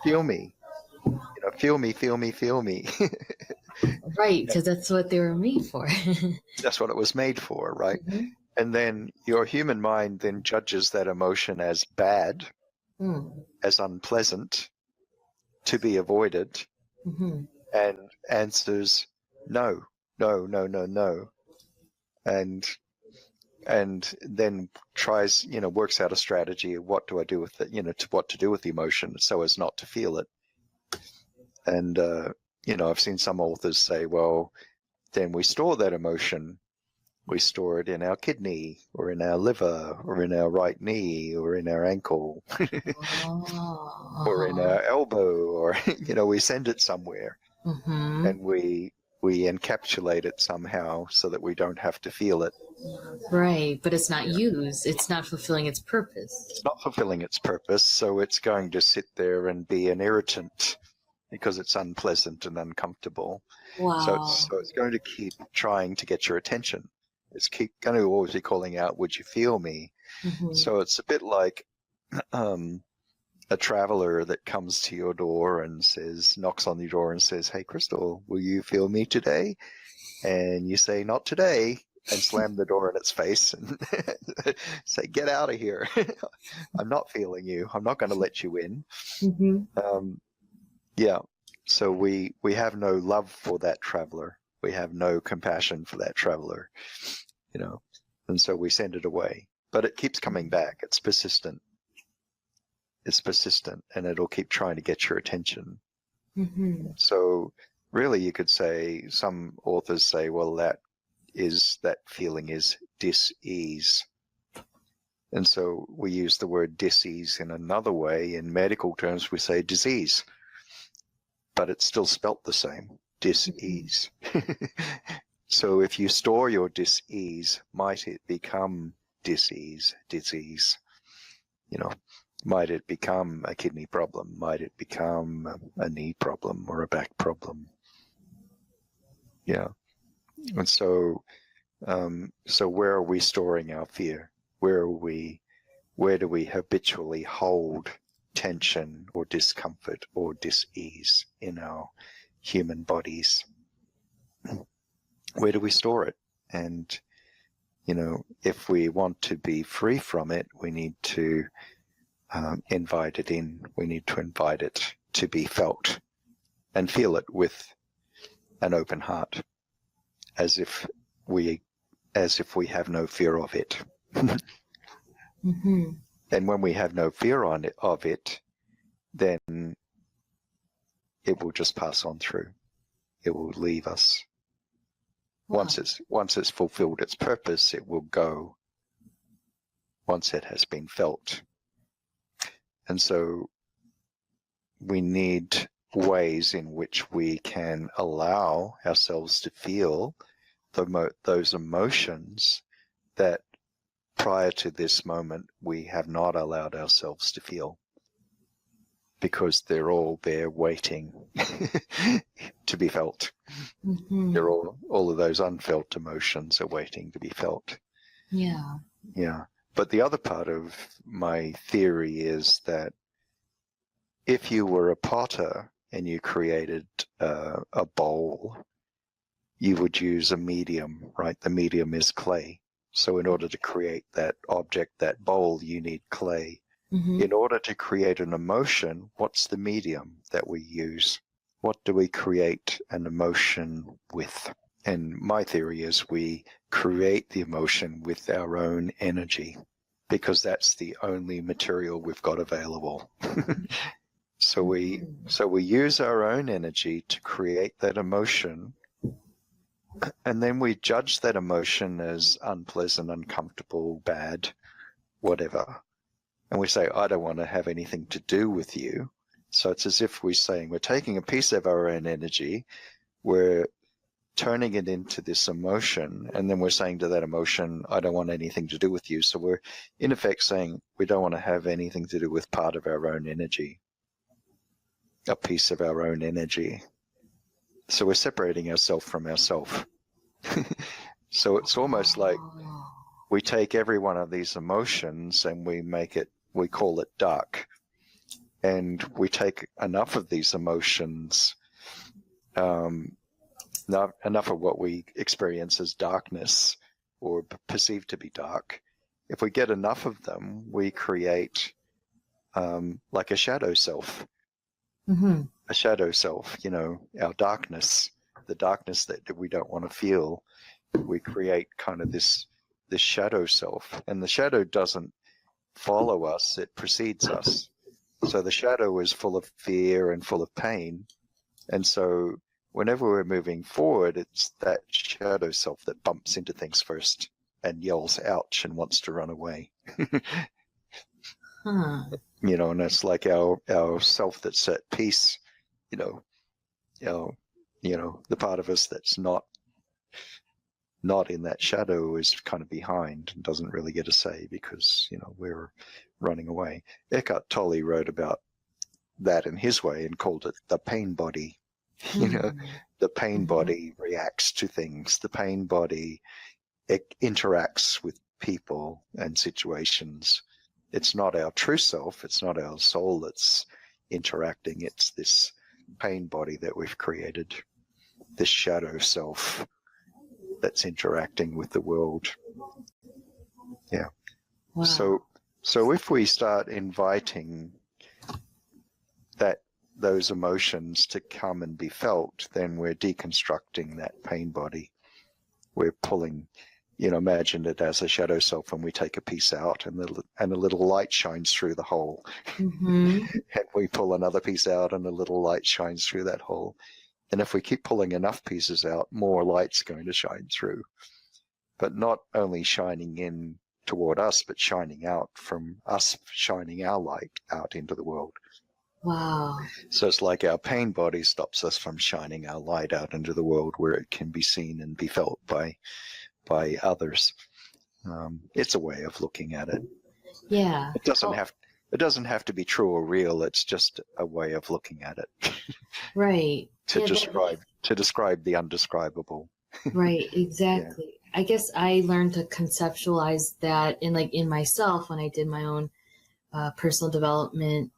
feel me. You know, feel me, feel me, feel me." Right, because that's what they were made for. That's what it was made for, right? And then your human mind then judges that emotion as bad, as unpleasant, to be avoided, and answers no, no, no, no, no. And then tries, you know, works out a strategy of what do I do with it, you know, what to do with the emotion so as not to feel it. And, you know, I've seen some authors say, well, then we store that emotion. We store it in our kidney or in our liver or in our right knee or in our ankle or in our elbow, or, you know, we send it somewhere and we encapsulate it somehow so that we don't have to feel it. Right, but it's not used. It's not fulfilling its purpose. It's not fulfilling its purpose, so it's going to sit there and be an irritant because it's unpleasant and uncomfortable. Wow. So it's going to keep trying to get your attention. It's going to always be calling out, "Would you feel me?" So it's a bit like a traveler that comes to your door and knocks on your door and says, "Hey, Crystal, will you feel me today?" And you say, "Not today," and slam the door in its face and say, "Get out of here. I'm not feeling you. I'm not going to let you in." Yeah. So we have no love for that traveler. We have no compassion for that traveler, you know, and so we send it away. But it keeps coming back. It's persistent. It's persistent, and it'll keep trying to get your attention. So really you could say, some authors say, well, that feeling is dis-ease. And so we use the word dis-ease in another way. In medical terms, we say disease, but it's still spelt the same, dis-ease. So if you store your dis-ease, might it become disease? You know, might it become a kidney problem? Might it become a knee problem or a back problem? Yeah. And so, so where are we storing our fear? Where do we habitually hold tension or discomfort or dis-ease in our human bodies? Where do we store it? And, you know, if we want to be free from it, we need to invite it in. We need to invite it to be felt and feel it with an open heart, as if we have no fear of it. Mm-hmm. And when we have no fear of it, then it will just pass on through. It will leave us. Wow. Once it's fulfilled its purpose, it will go. Once it has been felt. And so we need ways in which we can allow ourselves to feel those emotions that prior to this moment we have not allowed ourselves to feel, because they're all there waiting to be felt. Mm-hmm. They're all of those unfelt emotions are waiting to be felt. Yeah. Yeah. But the other part of my theory is that if you were a potter and you created a bowl, you would use a medium, right? The medium is clay. So in order to create that object, that bowl, you need clay. Mm-hmm. In order to create an emotion, what's the medium that we use? What do we create an emotion with? And my theory is we create the emotion with our own energy, because that's the only material we've got available. So we use our own energy to create that emotion, and then we judge that emotion as unpleasant, uncomfortable, bad, whatever. And we say, I don't want to have anything to do with you. So it's as if we're saying we're taking a piece of our own energy, we're turning it into this emotion, and then we're saying to that emotion, I don't want anything to do with you. So we're in effect saying we don't want to have anything to do with part of our own energy, a piece of our own energy. So we're separating ourselves from ourselves. So it's almost like we take every one of these emotions and we call it dark. And we take enough of these emotions, enough of what we experience as darkness or perceive to be dark. If we get enough of them, we create like a shadow self. Mm-hmm. A shadow self, you know, our darkness, the darkness that we don't want to feel. We create kind of this shadow self, and the shadow doesn't follow us, it precedes us. So the shadow is full of fear and full of pain, and so whenever we're moving forward, it's that shadow self that bumps into things first and yells ouch and wants to run away. Huh. You know, and it's like our self that's at peace, you know, the part of us that's not in that shadow is kind of behind and doesn't really get a say, because, you know, we're running away. Eckhart Tolle wrote about that in his way and called it the pain body. You know, the pain body reacts to things. The pain body interacts with people and situations. It's not our true self. It's not our soul that's interacting. It's this pain body that we've created, this shadow self that's interacting with the world. Yeah. Wow. So if we start inviting those emotions to come and be felt, then we're deconstructing that pain body. We're pulling, you know, imagine it as a shadow self, and we take a piece out, and a little light shines through the hole. Mm-hmm. And we pull another piece out, and a little light shines through that hole. And if we keep pulling enough pieces out, more light's going to shine through. But not only shining in toward us, but shining out from us, shining our light out into the world. Wow. So it's like our pain body stops us from shining our light out into the world where it can be seen and be felt by others. It's a way of looking at it. Yeah. It doesn't have to be true or real. It's just a way of looking at it. Right. to describe the undescribable. Right, exactly. Yeah. I guess I learned to conceptualize that in myself when I did my own personal development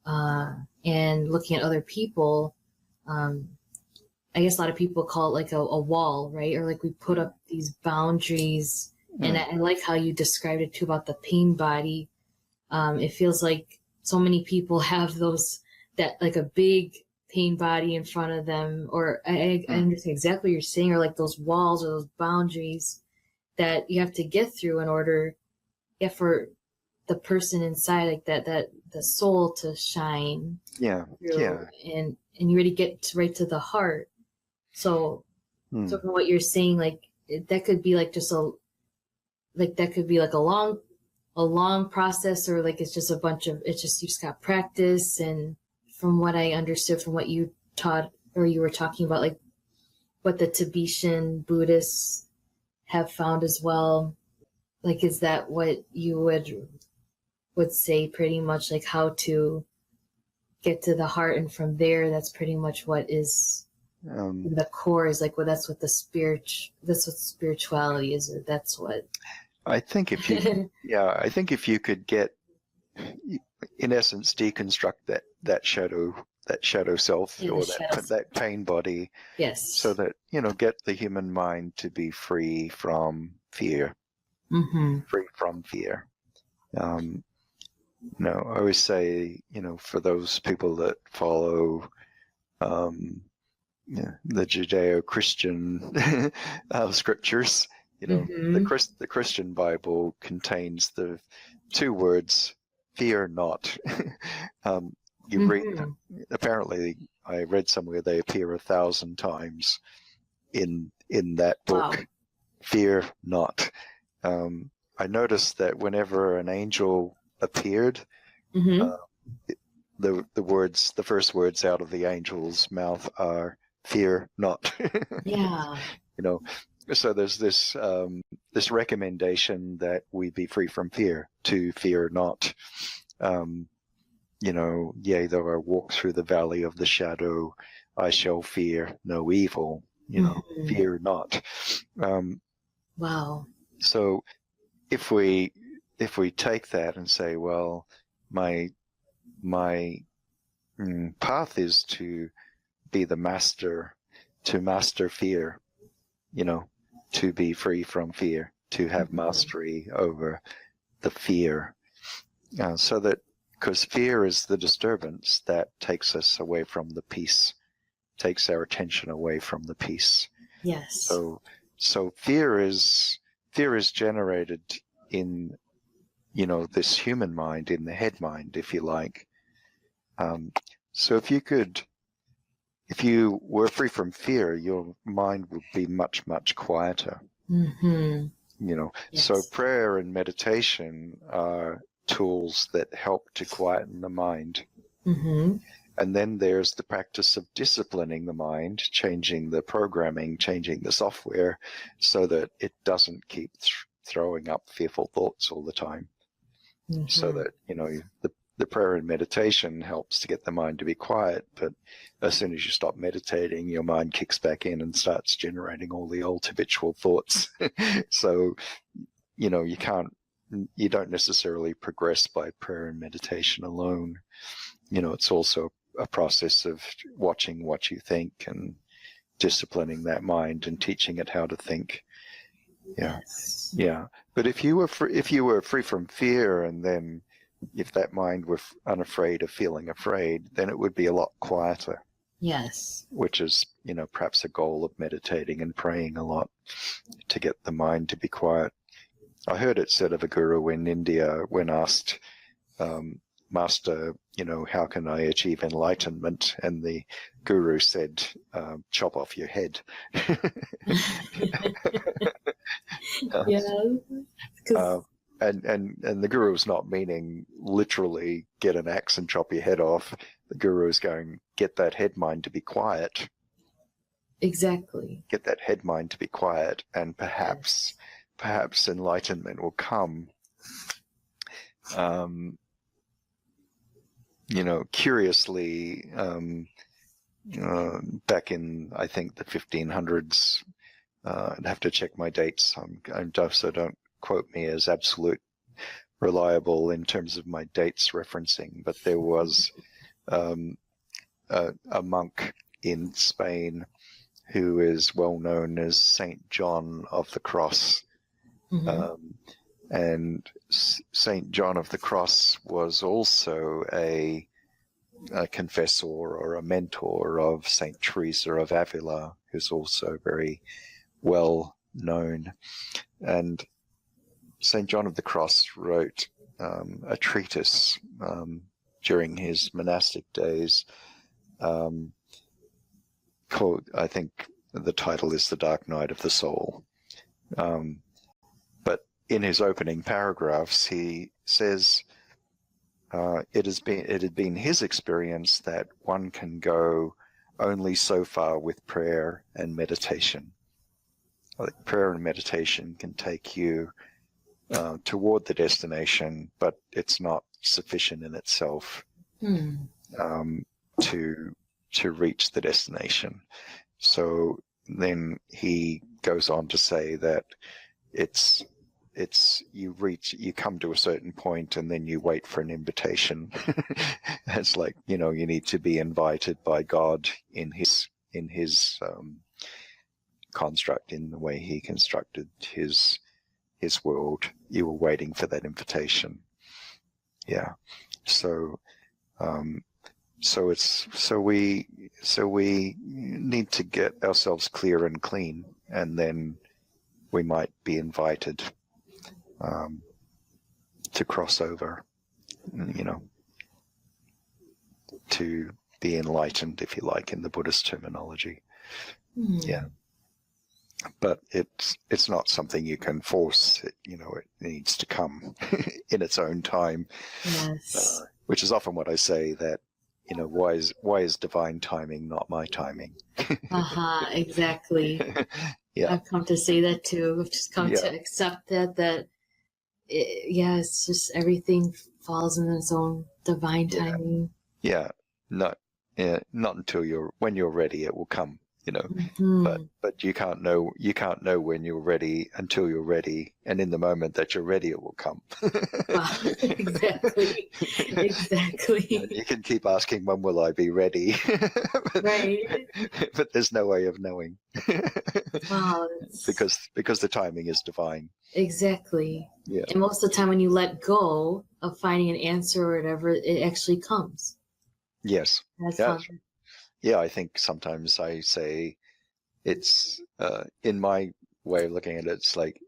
and looking at other people. I guess a lot of people call it like a wall, right? Or like we put up these boundaries. And I like how you described it too about the pain body. It feels like so many people have that like a big pain body in front of them, or I understand exactly what you're saying, or like those walls or those boundaries that you have to get through in order, for the person inside, like that the soul to shine. Yeah. Through, yeah. And you really get right to the heart. So, so from what you're saying, like that could be like that could be like a long process, or like it's just you just got practice. And from what I understood from what you taught, or you were talking about, like what the Tibetan Buddhists have found as well, like is that what you would say pretty much, like how to get to the heart, and from there that's pretty much what is the core is like, well, that's what spirituality is, or that's what I think if you I think if you could get, in essence, deconstruct that shadow self, or that pain body, yes, so that get the human mind to be free from fear. Free from fear. I always say, for those people that follow the Judeo-Christian scriptures, the Christian Bible contains the two words, fear not. You read them. Apparently, I read somewhere they appear 1,000 times in that book. Wow. Fear not. I noticed that whenever an angel appeared, the first words out of the angel's mouth are "fear not." Yeah. So there's this recommendation that we be free from fear, to fear not. Yea, though I walk through the valley of the shadow, I shall fear no evil. Fear not. Wow. So if we take that and say, well, my path is to be the master, to master fear, to be free from fear, to have mastery over the fear, so that, because fear is the disturbance that takes us away from the peace, takes our attention away from the peace. Yes. So fear is generated in, this human mind, in the head mind, if you like. So if you were free from fear, your mind would be much, much quieter. Yes. So prayer and meditation are tools that help to quieten the mind. And then there's the practice of disciplining the mind, changing the programming, changing the software, so that it doesn't keep throwing up fearful thoughts all the time. So that, the prayer and meditation helps to get the mind to be quiet, but as soon as you stop meditating, your mind kicks back in and starts generating all the old habitual thoughts. So, you don't necessarily progress by prayer and meditation alone. It's also a process of watching what you think and disciplining that mind and teaching it how to think. Yes. Yeah. But if you were free from fear, and then if that mind were unafraid of feeling afraid, then it would be a lot quieter. Yes. Which is, perhaps a goal of meditating and praying a lot, to get the mind to be quiet. I heard it said of a guru in India when asked, Master, how can I achieve enlightenment? And the guru said, chop off your head. Yeah. and the guru is not meaning literally get an axe and chop your head off. The guru is going, get that head mind to be quiet. Exactly. Get that head mind to be quiet, and perhaps enlightenment will come. Curiously, back in, I think, the 1500s, I'd have to check my dates, so don't quote me as absolute reliable in terms of my dates referencing, but there was a monk in Spain who is well known as Saint John of the Cross. And Saint John of the Cross was also a confessor or a mentor of Saint Teresa of Avila, who's also very well known. And Saint John of the Cross wrote a treatise during his monastic days called, I think the title is The Dark Night of the Soul. But in his opening paragraphs, he says it had been his experience that one can go only so far with prayer and meditation. Like prayer and meditation can take you toward the destination, but it's not sufficient in itself to reach the destination. So then he goes on to say that you come to a certain point and then you wait for an invitation. It's like, you need to be invited by God in his construct, in the way he constructed his world. You were waiting for that invitation. Yeah. So we need to get ourselves clear and clean, and then we might be invited to cross over, to be enlightened, if you like, in the Buddhist terminology. Yeah. But it's not something you can force. It needs to come in its own time. Yes. Which is often what I say, that why is divine timing not my timing? Exactly. Yeah. I've come to say that too. I've just come to accept that it's just everything falls in its own divine timing. Yeah. Not until when you're ready, it will come. But you can't know when you're ready until you're ready, and in the moment that you're ready, it will come. Exactly. You can keep asking, when will I be ready? Right. But there's no way of knowing. Wow. Because the timing is divine. Exactly. Yeah. And most of the time, when you let go of finding an answer or whatever, it actually comes. Yes. That's yes. fun. Yeah, I think sometimes I say it's, in my way of looking at it, it's like,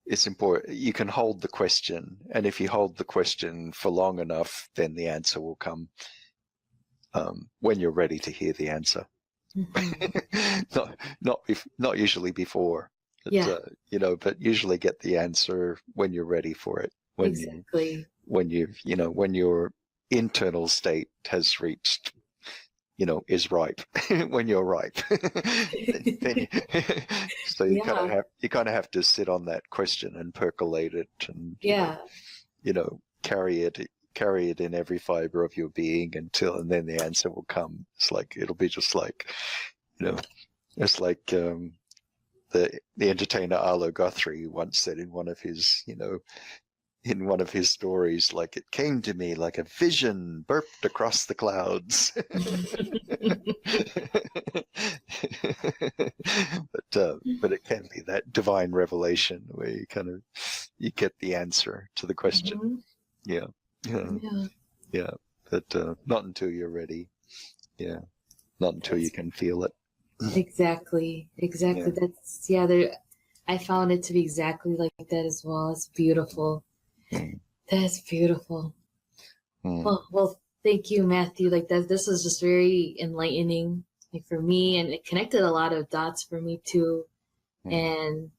it's important. You can hold the question, and if you hold the question for long enough, then the answer will come when you're ready to hear the answer. Not usually before, but, but usually get the answer when you're ready for it. When your internal state has reached, is ripe. When you're ripe. So you kind of have to sit on that question and percolate it, and carry it in every fiber of your being and then the answer will come. It's like, it'll be just like, it's like the entertainer Arlo Guthrie once said in one of his stories, like, it came to me like a vision burped across the clouds. But it can be that divine revelation where you get the answer to the question. Yeah. But not until you're ready. Yeah. Not until you can feel it. Exactly. Yeah. I found it to be exactly like that as well. It's beautiful. That's beautiful. Well, thank you, Matthew. Like that, this was just very enlightening, like, for me, and it connected a lot of dots for me too. And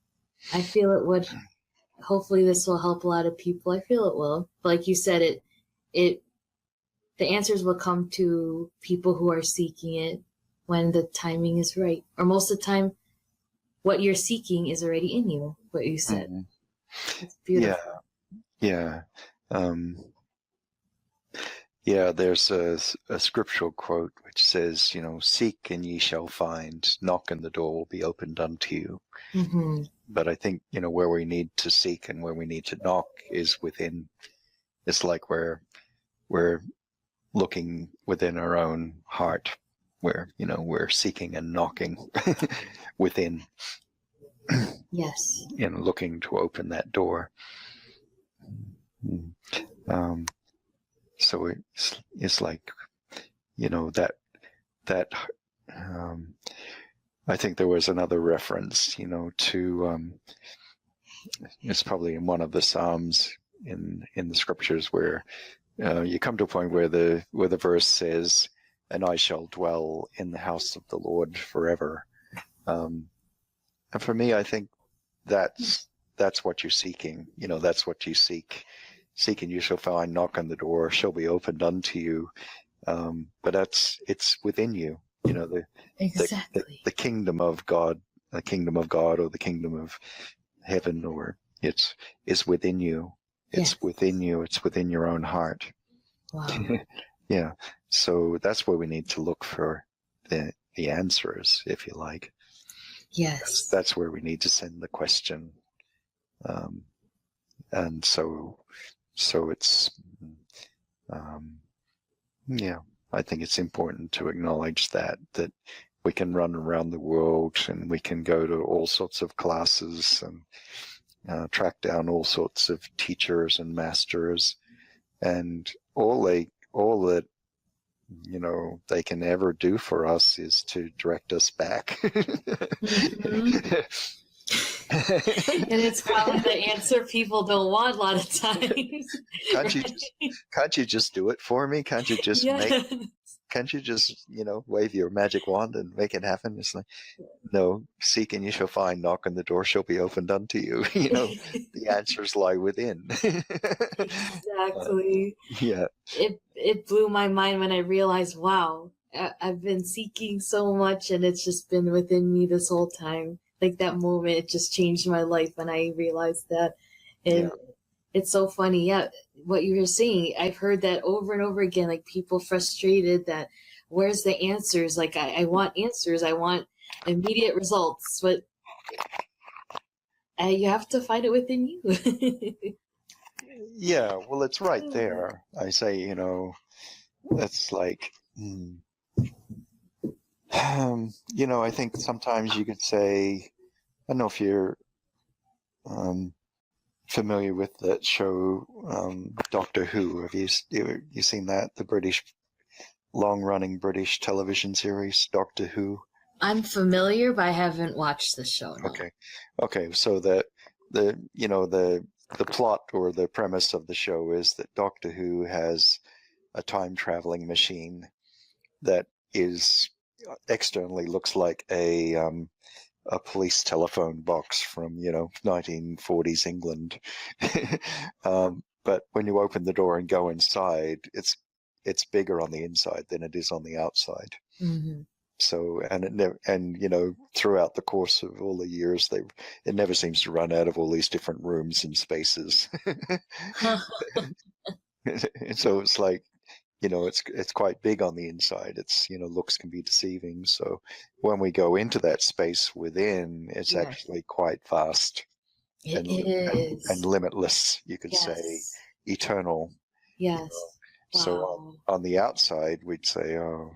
I feel it would hopefully this will help a lot of people. I feel it will. But like you said, the answers will come to people who are seeking it when the timing is right. Or most of the time, what you're seeking is already in you, what you said. Mm-hmm. It's beautiful. Yeah. Yeah, there's a scriptural quote which says, seek and ye shall find, knock and the door will be opened unto you. Mm-hmm. But I think, where we need to seek and where we need to knock is within. It's like we're looking within our own heart, where, we're seeking and knocking within. Yes. Looking to open that door. So it's like, that I think there was another reference, to it's probably in one of the Psalms in the scriptures where you come to a point where the verse says, "And I shall dwell in the house of the Lord forever." And for me, I think that's what you're seeking. That's what you seek. Seek and you shall find. Knock on the door shall be opened unto you. But it's within you. Exactly. The kingdom of God, or the kingdom of heaven, or is within you. It's within you. It's within your own heart. Wow. Yeah. So that's where we need to look for the answers, if you like. Yes. That's where we need to send the question. And so it's, I think it's important to acknowledge that we can run around the world and we can go to all sorts of classes and track down all sorts of teachers and masters, and all that they can ever do for us is to direct us back. Mm-hmm. And it's probably the answer people don't want a lot of times. Can't you just do it for me? Can't you just wave your magic wand and make it happen? It's like, no, seek and you shall find, knock and the door shall be opened unto you. The answers lie within. Exactly. Yeah. It blew my mind when I realized, wow, I've been seeking so much and it's just been within me this whole time. Like that moment, it just changed my life when I realized that. And it's so funny. Yeah, what you were saying, I've heard that over and over again, like people frustrated that where's the answers? Like I want answers. I want immediate results, but you have to find it within you. Yeah, well, it's right there. I say, that's like, I think sometimes you could say, I don't know if you're familiar with that show, Doctor Who. Have you seen that? The long-running British television series, Doctor Who? I'm familiar, but I haven't watched the show. No. Okay. So the plot or the premise of the show is that Doctor Who has a time traveling machine that is externally looks like a police telephone box from 1940s England, but when you open the door and go inside, it's bigger on the inside than it is on the outside. Mm-hmm. So throughout the course of all the years, it never seems to run out of all these different rooms and spaces. And so it's like, it's quite big on the inside. It's, looks can be deceiving. So when we go into that space within, it's actually quite vast. It is. And limitless, you could say, eternal. Yes. Wow. So on the outside, we'd say, oh,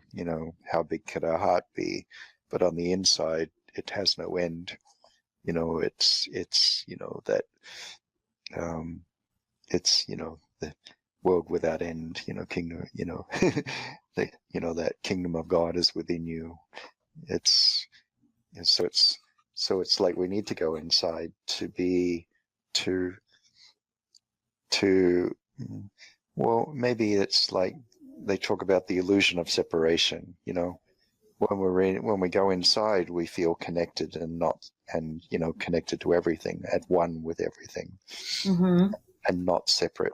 how big could our heart be? But on the inside, it has no end. It's that, it's, the world without end, kingdom, that kingdom of God is within you. So it's like we need to go inside well, maybe it's like they talk about the illusion of separation, when we go inside, we feel connected and connected to everything, at one with everything, and not separate.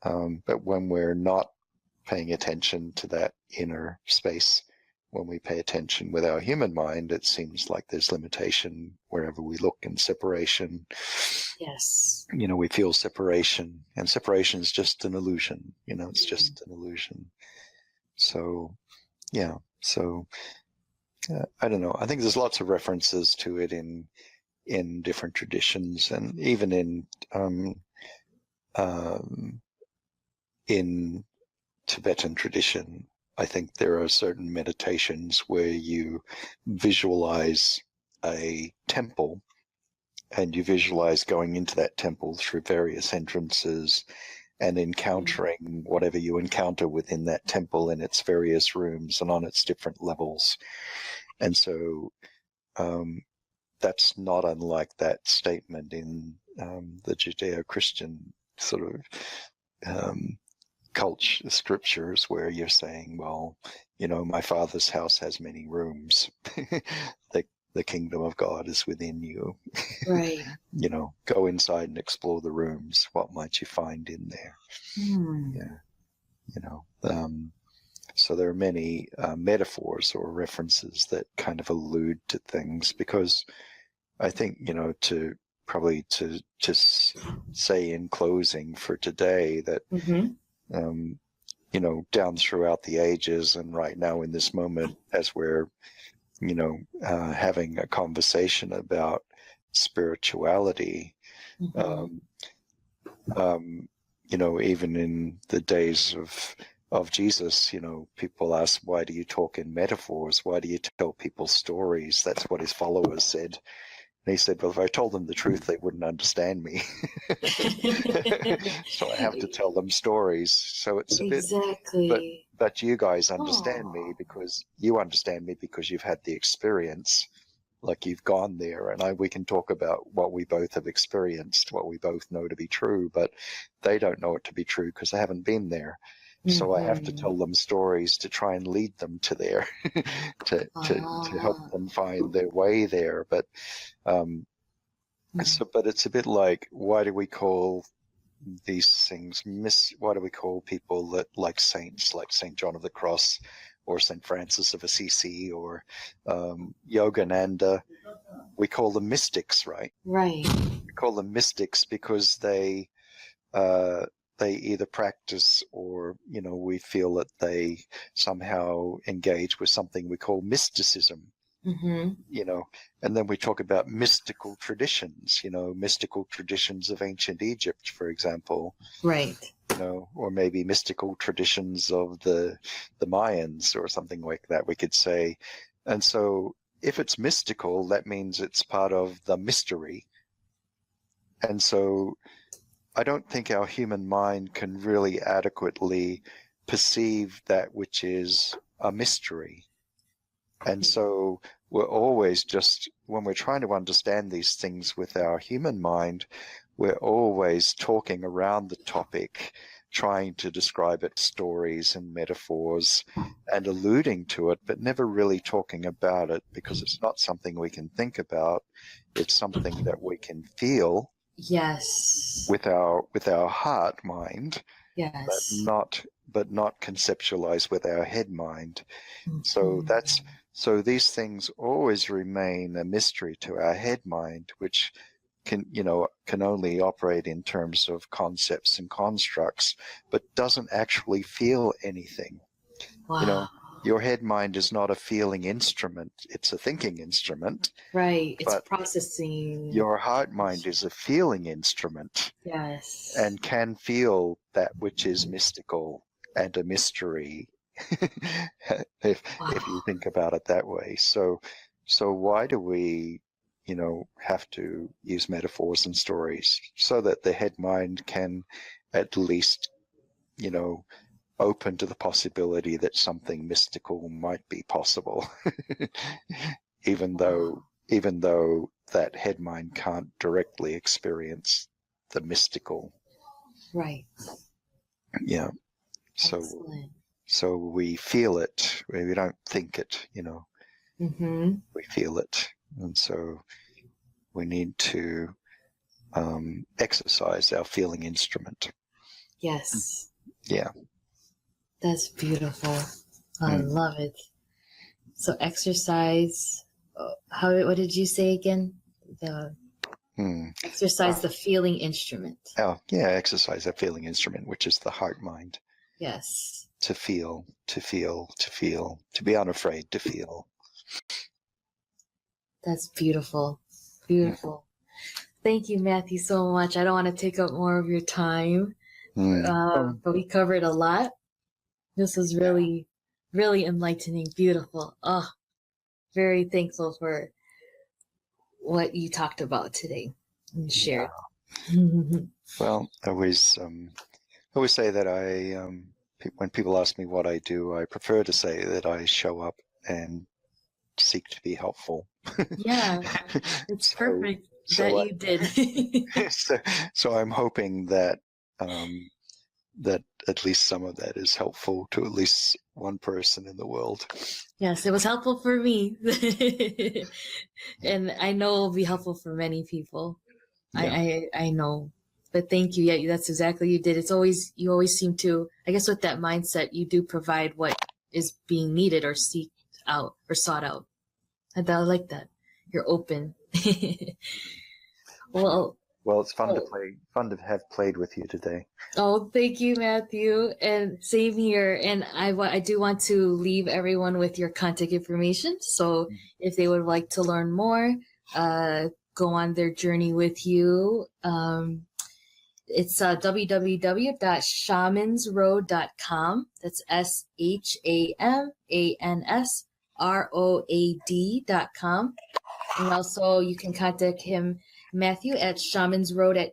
But when we're not paying attention to that inner space, when we pay attention with our human mind, it seems like there's limitation wherever we look, and separation. Yes. We feel separation, and separation is just an illusion. It's just an illusion. So, yeah. So, I don't know. I think there's lots of references to it in different traditions, and even in Tibetan tradition. I think there are certain meditations where you visualize a temple, and you visualize going into that temple through various entrances and encountering whatever you encounter within that temple in its various rooms and on its different levels. And so that's not unlike that statement in the Judeo-Christian sort of culture scriptures, where you're saying, well, my Father's house has many rooms. The kingdom of God is within you. Right. Go inside and explore the rooms. What might you find in there? Yeah. So there are many metaphors or references that kind of allude to things, because I think, to say in closing for today that, down throughout the ages and right now in this moment, as we're, having a conversation about spirituality, even in the days of Jesus, people ask, why do you talk in metaphors? Why do you tell people stories? That's what his followers said. And he said, well, if I told them the truth, they wouldn't understand me. So I have to tell them stories. So it's a bit, but you guys understand me because you've had the experience, like you've gone there, and we can talk about what we both have experienced, what we both know to be true, but they don't know it to be true because they haven't been there. So I have to tell them stories to try and lead them to there, to help them find their way there. But but it's a bit like, why do we call these things why do we call people that, like saints, like St. John of the Cross or St. Francis of Assisi or Yogananda, we call them mystics, right? Right. We call them mystics because they either practice or, we feel that they somehow engage with something we call mysticism, and then we talk about mystical traditions, mystical traditions of ancient Egypt, for example. Right. Or maybe mystical traditions of the Mayans or something like that, we could say. And so if it's mystical, that means it's part of the mystery. And so I don't think our human mind can really adequately perceive that which is a mystery. And so we're always just, when we're trying to understand these things with our human mind, we're always talking around the topic, trying to describe it, stories and metaphors, and alluding to it, but never really talking about it, because it's not something we can think about. It's something that we can feel. Yes. With our heart mind. Yes. But not conceptualize with our head mind. So these things always remain a mystery to our head mind, which can only operate in terms of concepts and constructs, but doesn't actually feel anything. Wow. Your head mind is not a feeling instrument, it's a thinking instrument. Right. It's processing. Your heart mind is a feeling instrument. Yes. And can feel that which is mystical and a mystery, if you think about it that way. So why do we, have to use metaphors and stories? So that the head mind can at least, open to the possibility that something mystical might be possible, even though that head mind can't directly experience the mystical. Right. Yeah. So Excellent. So we feel it. We don't think it, you know. Mm-hmm. We feel it. And so we need to exercise our feeling instrument. Yes. Yeah. That's beautiful. I love it. So exercise. What did you say again? Exercise the feeling instrument. Oh, yeah, exercise our feeling instrument, which is the heart mind. Yes. To feel, to be unafraid to feel. That's beautiful. Beautiful. Thank you, Matthew, so much. I don't want to take up more of your time, but we covered a lot. This was really, really enlightening, beautiful. Oh, very thankful for what you talked about today and shared. Yeah. Well, I always say that when people ask me what I do, I prefer to say that I show up and seek to be helpful. Yeah, it's perfect that you did. so I'm hoping that that at least some of that is helpful to at least one person in the world. Yes, it was helpful for me. And I know it'll be helpful for many people. Yeah. I know. But thank you. Yeah, that's exactly what you did. You always seem to, I guess with that mindset, you do provide what is being needed or sought out. I like that. You're open. Well, it's fun to have played with you today. Oh, thank you, Matthew. And same here. And I do want to leave everyone with your contact information. So if they would like to learn more, go on their journey with you. It's www.shamansroad.com. That's SHAMANSROAD.com. And also you can contact him, Matthew, at shamansroad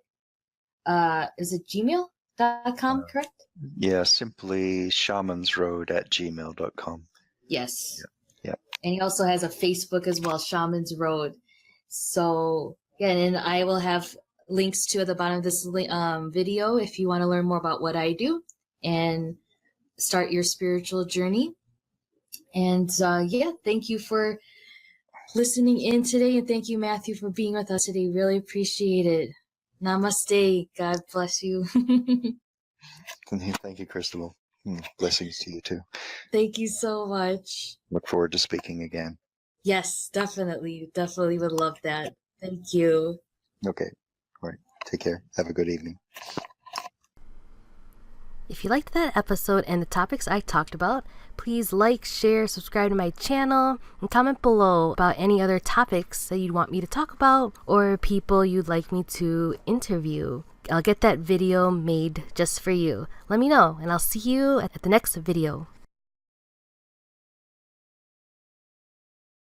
is it gmail.com, correct? Yeah, simply shamansroad@gmail.com. Yes. Yeah. And he also has a Facebook as well, Shaman's Road. So, yeah, and I will have links to at the bottom of this video if you want to learn more about what I do and start your spiritual journey. And thank you for listening in today. And thank you, Matthew, for being with us today. Really appreciate it. Namaste. God bless you. Thank you, Crystal. Blessings to you too. Thank you so much. Look forward to speaking again. Yes, definitely. Definitely would love that. Thank you. Okay. All right. Take care. Have a good evening. If you liked that episode and the topics I talked about, please like, share, subscribe to my channel, and comment below about any other topics that you'd want me to talk about or people you'd like me to interview. I'll get that video made just for you. Let me know, and I'll see you at the next video.